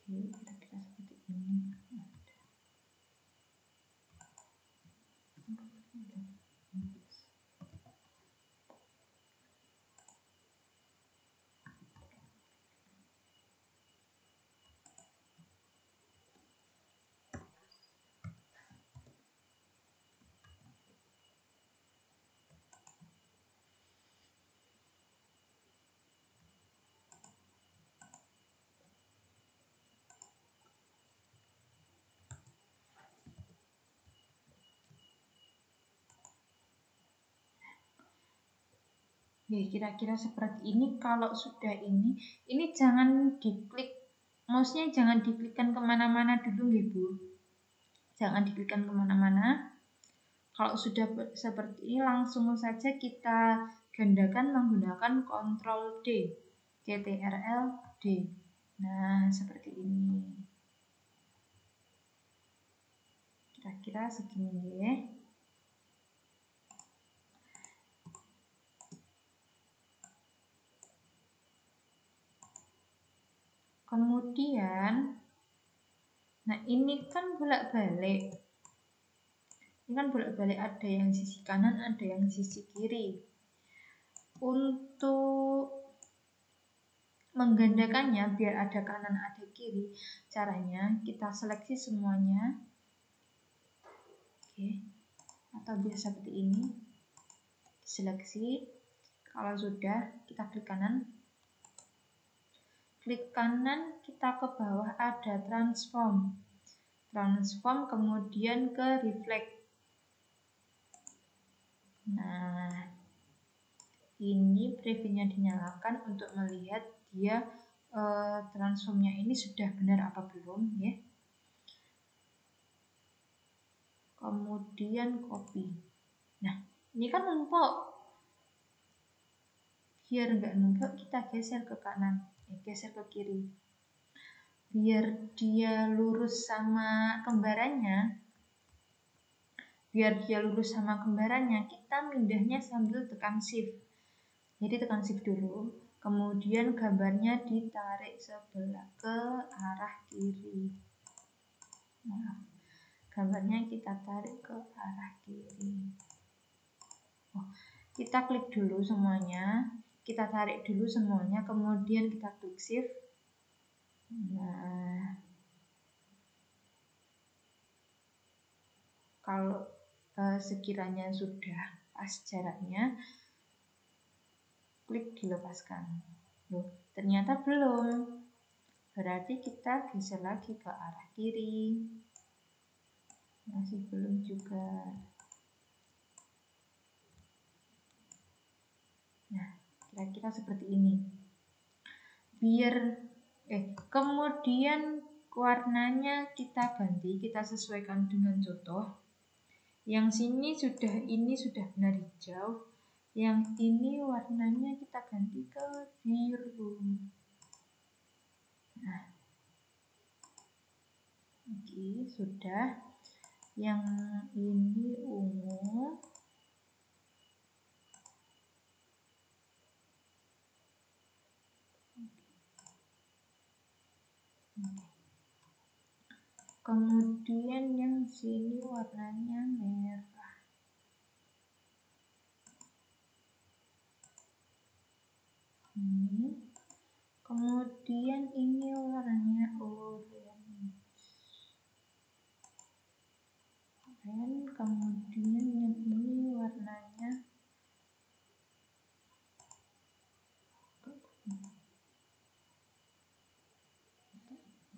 Oke, kira-kira seperti ini. Ya, kira-kira seperti ini. Kalau sudah ini jangan diklik, mouse-nya jangan diklikkan kemana-mana dulu ya Bu. Jangan diklikkan kemana-mana. Kalau sudah seperti ini, langsung saja kita gandakan menggunakan Ctrl D, Ctrl D. Nah, seperti ini. Kira-kira segini ya. Kemudian, nah ini kan bolak-balik. Ini kan bolak-balik, ada yang sisi kanan, ada yang sisi kiri. Untuk menggandakannya biar ada kanan, ada kiri, caranya kita seleksi semuanya. Oke. Atau biasa seperti ini. Seleksi. Kalau sudah, kita klik kanan. Klik kanan, kita ke bawah ada transform. Transform kemudian ke reflect. Nah, ini previewnya dinyalakan untuk melihat dia transformnya ini sudah benar apa belum ya. Kemudian copy. Nah, ini kan numpuk. Biar nggak numpuk, kita geser ke kanan, geser ke kiri. Biar dia lurus sama kembarannya, kita mindahnya sambil tekan shift. Jadi tekan shift dulu, kemudian gambarnya ditarik sebelah ke arah kiri. Nah, gambarnya kita tarik ke arah kiri. Kita klik dulu semuanya, kita tarik dulu semuanya, kemudian kita klik shift. Nah, kalau sekiranya sudah pas jaraknya, klik dilepaskan. Loh, ternyata belum. Berarti kita geser lagi ke arah kiri. Masih belum juga. Nah, kira-kira seperti ini. Kemudian warnanya kita ganti, kita sesuaikan dengan contoh. Yang ini sudah benar hijau. Yang ini warnanya kita ganti ke biru. Nah, oke, sudah. Yang ini ungu. Kemudian yang sini warnanya merah. Ini. Kemudian ini warnanya orange. Dan kemudian yang ini warnanya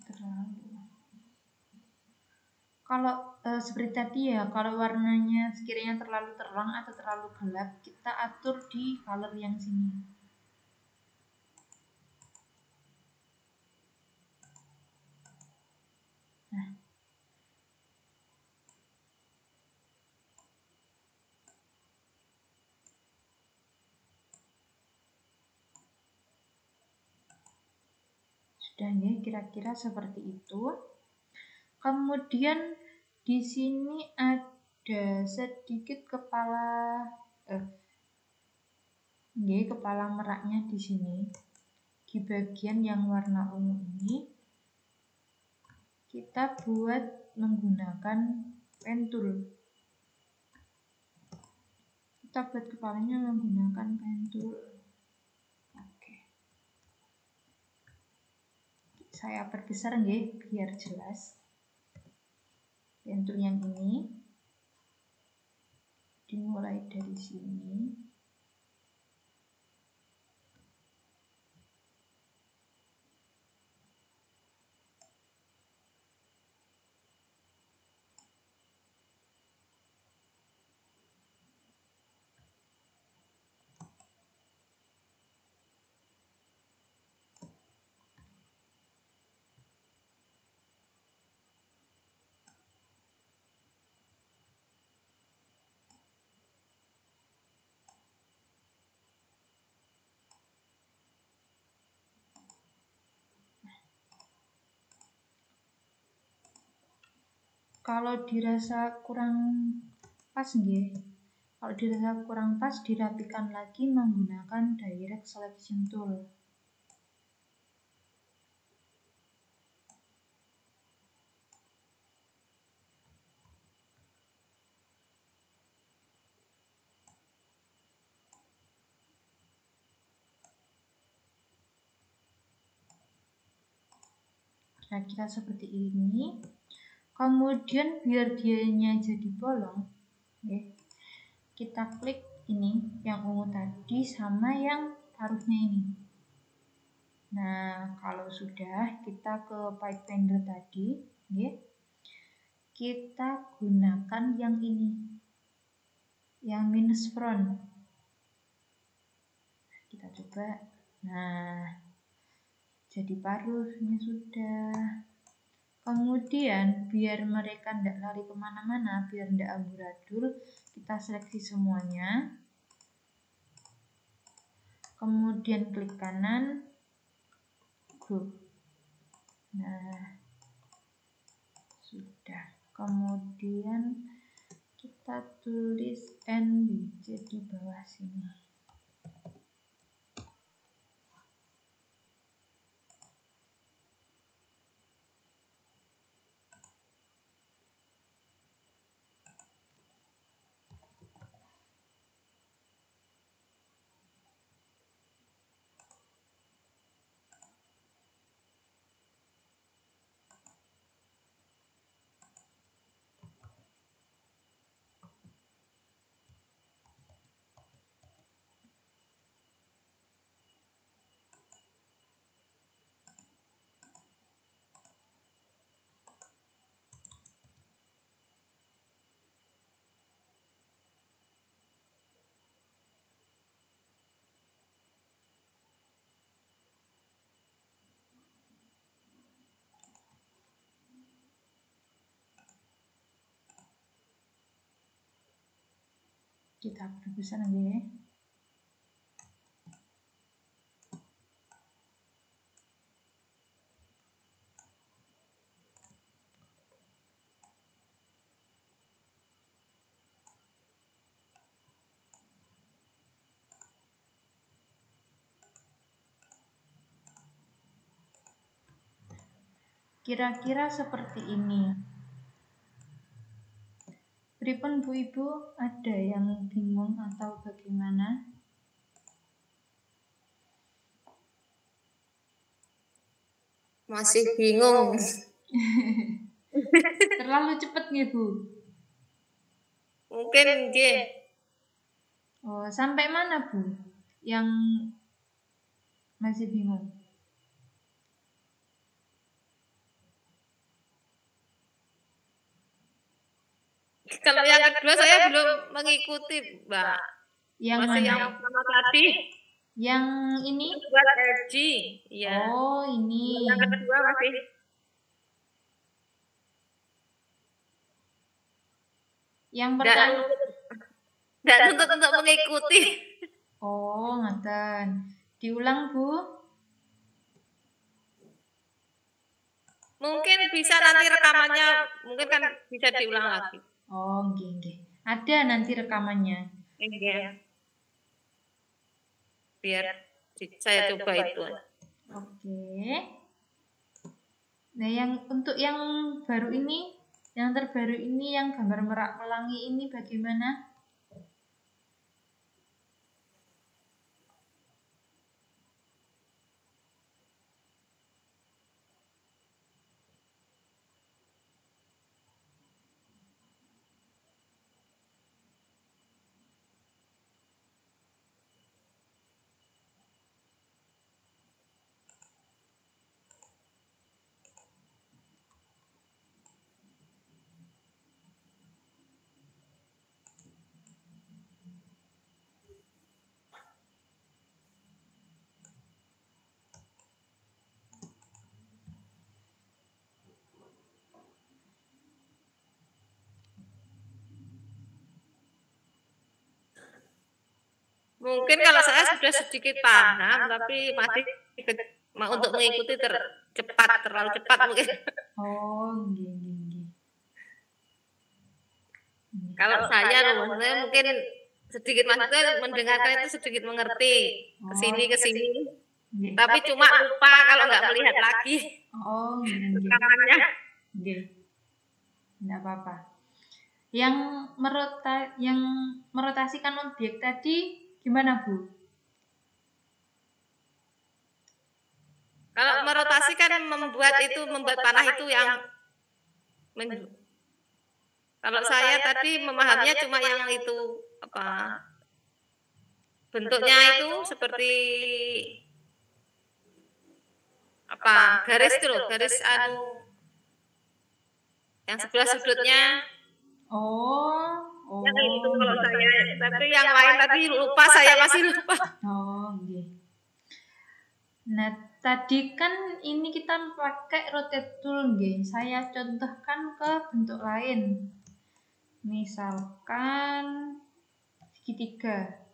terlalu. Kalau seperti tadi ya, kalau warnanya sekiranya terlalu terang atau terlalu gelap, kita atur di color yang sini. Nah, sudah ya, kira-kira seperti itu. Kemudian di sini ada sedikit kepala meraknya di sini. Di bagian yang warna ungu ini kita buat menggunakan pen tool. Kita buat kepalanya menggunakan pen tool. Oke. Saya perbesar nggih biar jelas. Pen tool yang ini dimulai dari sini. Kalau dirasa kurang pas nggih. Kalau dirasa kurang pas, dirapikan lagi menggunakan direct selection tool. Kira-kira seperti ini. Kemudian biar dianya jadi bolong, kita klik ini yang ungu tadi sama yang paruhnya ini. Nah, kalau sudah, kita ke Pathfinder tadi, kita gunakan yang ini, yang minus front. Kita coba. Nah, jadi paruhnya sudah. Kemudian biar mereka tidak lari kemana-mana, biar tidak amburadul, kita seleksi semuanya. Kemudian klik kanan, group. Nah, sudah. Kemudian kita tulis NBC di bawah sini. Kita perbesar ya. kira-kira seperti ini. Pripun Bu Ibu, ada yang bingung atau bagaimana? Masih bingung. Terlalu cepat nih Bu. Mungkin nggih. Oh, sampai mana Bu? Yang masih bingung? Kalau yang kedua saya belum mengikuti, Mbak. Yang Masih mana? yang pertama tadi. Yang ini? Buat haji, ya. Oh, ini. Yang kedua masih. Yang pertama. Dan untuk mengikuti. Oh, ngaten. Diulang Bu. Mungkin bisa nanti rekamannya, mungkin kan bisa diulang lagi. Oh, nggih. Ada nanti rekamannya. Iya. Biar saya coba itu. Oke. Nah, untuk yang baru ini, yang terbaru ini, yang gambar merak pelangi ini bagaimana? Mungkin kalau saya sudah sedikit paham, tapi masih untuk mengikuti terlalu cepat mungkin. Oh, nggih. Kalau saya mungkin sedikit maksudnya mendengarkan itu sedikit mengerti ke sini. Tapi cuma lupa kalau nggak melihat lagi. Oh, nggih. Nggih. Enggak apa-apa. Yang merotasikan objek tadi gimana, Bu? Kalau merotasikan membuat panah itu yang kalau saya tadi memahaminya cuma yang itu apa bentuknya itu seperti apa garis itu loh, garis yang sebelah sudutnya. Oh. Yang itu kalau saya, tapi yang lain tadi lupa, saya masih lupa. Oh, nggih. Nah, tadi kan ini kita pakai rotate tool nggih. Saya contohkan ke bentuk lain. Misalkan segitiga.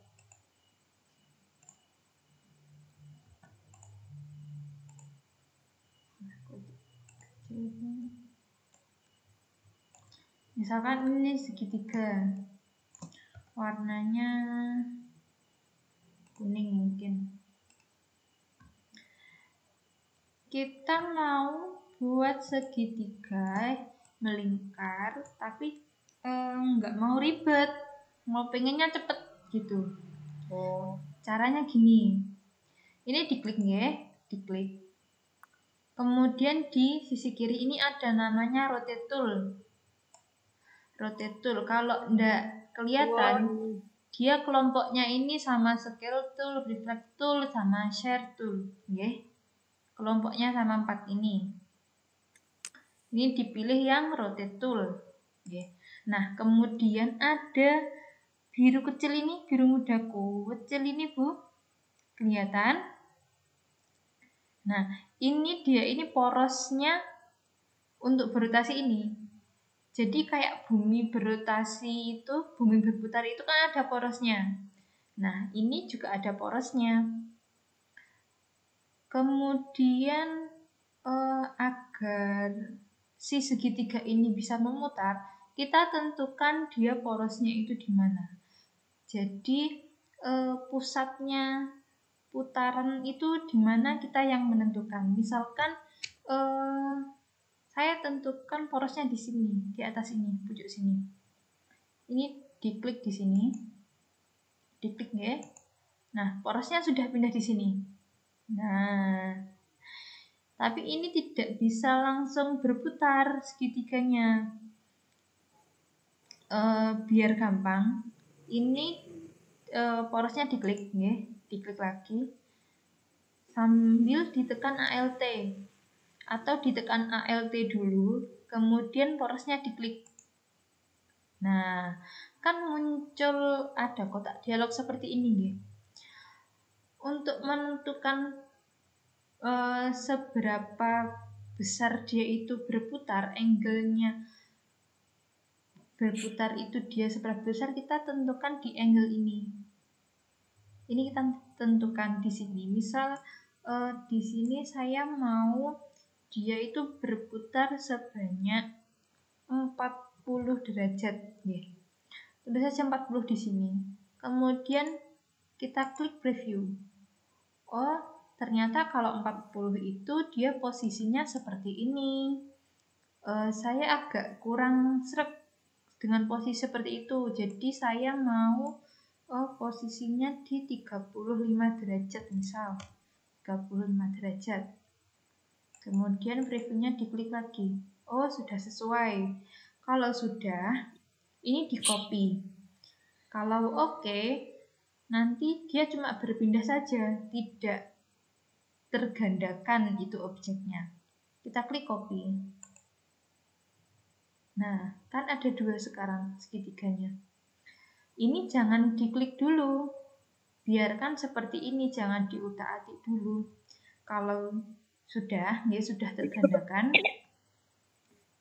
Misalkan ini segitiga. Warnanya kuning mungkin. Kita mau buat segitiga melingkar, tapi nggak mau ribet, mau pengennya cepet gitu. Oh, caranya gini. Ini diklik ya, diklik. Kemudian di sisi kiri ini ada namanya rotate tool. Rotate tool. Kalau nggak kelihatan, dia kelompoknya ini sama scale tool, reflect tool, sama share tool, nggih. Kelompoknya sama 4 ini. Ini dipilih yang rotate tool. Nah, kemudian ada biru kecil ini, biru muda kecil ini, Bu. Kelihatan? Nah, ini porosnya untuk berotasi ini. Jadi kayak bumi berotasi itu, bumi berputar itu kan ada porosnya. Nah, ini juga ada porosnya. Kemudian agar si segitiga ini bisa memutar, kita tentukan dia porosnya itu di mana. Jadi pusatnya putaran itu di mana kita yang menentukan. Misalkan Saya tentukan porosnya di sini, di atas ini, pojok sini. Ini diklik di sini. Diklik ya. Nah, porosnya sudah pindah di sini. Nah, tapi ini tidak bisa langsung berputar segitiganya. Biar gampang, ini porosnya diklik ya, diklik lagi sambil ditekan ALT atau ditekan ALT dulu, kemudian porosnya diklik. Nah, kan muncul ada kotak dialog seperti ini ya. Untuk menentukan seberapa besar dia itu berputar, angle-nya berputar itu dia seberapa besar, kita tentukan di angle ini. Ini kita tentukan di sini. Misal di sini saya mau dia itu berputar sebanyak 40 derajat ya. Tulis saja 40 di sini. Kemudian kita klik preview. Oh, ternyata kalau 40 itu dia posisinya seperti ini. Saya agak kurang sreg dengan posisi seperti itu. Jadi saya mau posisinya di 35 derajat misal. 35 derajat. Kemudian previewnya diklik lagi. Oh, sudah sesuai. Kalau sudah, ini di copy. Kalau oke, nanti dia cuma berpindah saja, tidak tergandakan itu objeknya. Kita klik copy. Nah, kan ada dua sekarang segitiganya. Ini jangan diklik dulu. Biarkan seperti ini, jangan diutak-atik dulu. Kalau sudah, ya sudah tergandakan,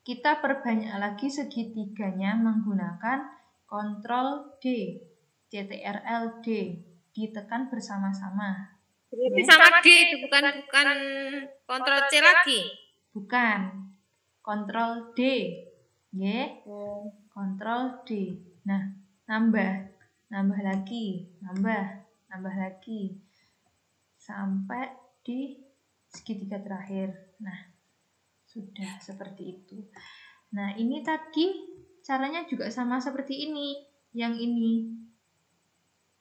kita perbanyak lagi segitiganya menggunakan Ctrl D, Ctrl D, ditekan bersama-sama. Ini sama D itu bukan Ctrl C lagi. Bukan, Ctrl D, ya, Ctrl D. Nah, nambah lagi, nambah lagi, sampai di segitiga terakhir. Nah, sudah seperti itu. Nah, ini tadi caranya juga sama seperti ini. Yang ini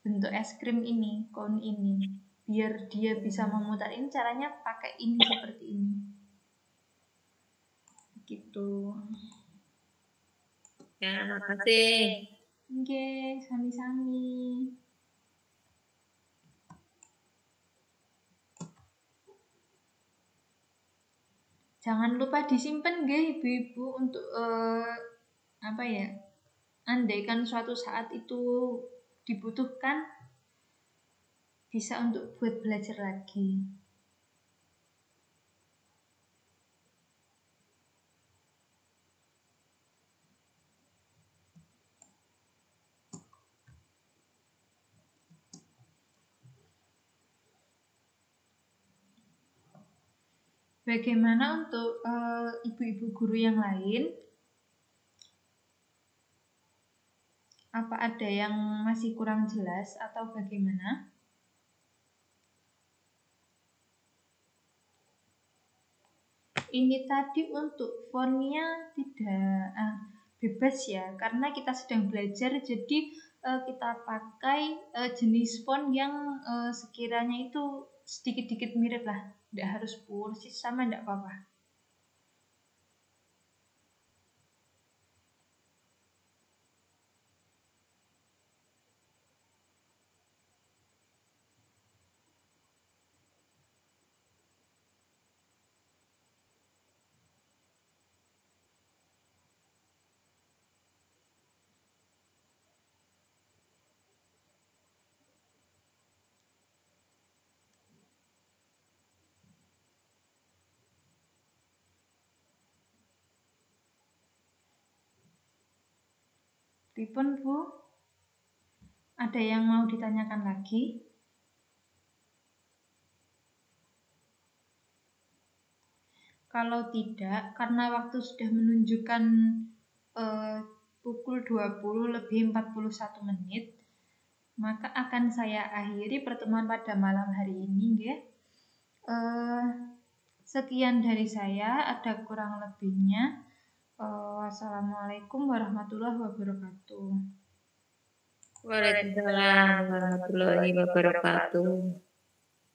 bentuk es krim ini, cone ini. Biar dia bisa memutar ini, caranya pakai ini seperti ini. Gitu. Ya, makasih. Oke, sami-sami. Jangan lupa disimpan nggih ibu-ibu untuk andaikan suatu saat itu dibutuhkan, bisa untuk buat belajar lagi. Bagaimana untuk ibu-ibu guru yang lain? Apa ada yang masih kurang jelas atau bagaimana? Ini tadi untuk fontnya tidak bebas ya, karena kita sedang belajar, jadi kita pakai jenis font yang sekiranya itu sedikit-sedikit mirip lah, tidak harus persis sama, tidak apa-apa. Pripun Bu? Ada yang mau ditanyakan lagi? Kalau tidak, karena waktu sudah menunjukkan pukul 20:41, maka akan saya akhiri pertemuan pada malam hari ini ya. Sekian dari saya, ada kurang lebihnya. Wassalamualaikum warahmatullahi wabarakatuh. Waalaikumsalam warahmatullahi wabarakatuh.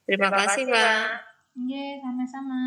Terima kasih, Pak. Iya, sama-sama.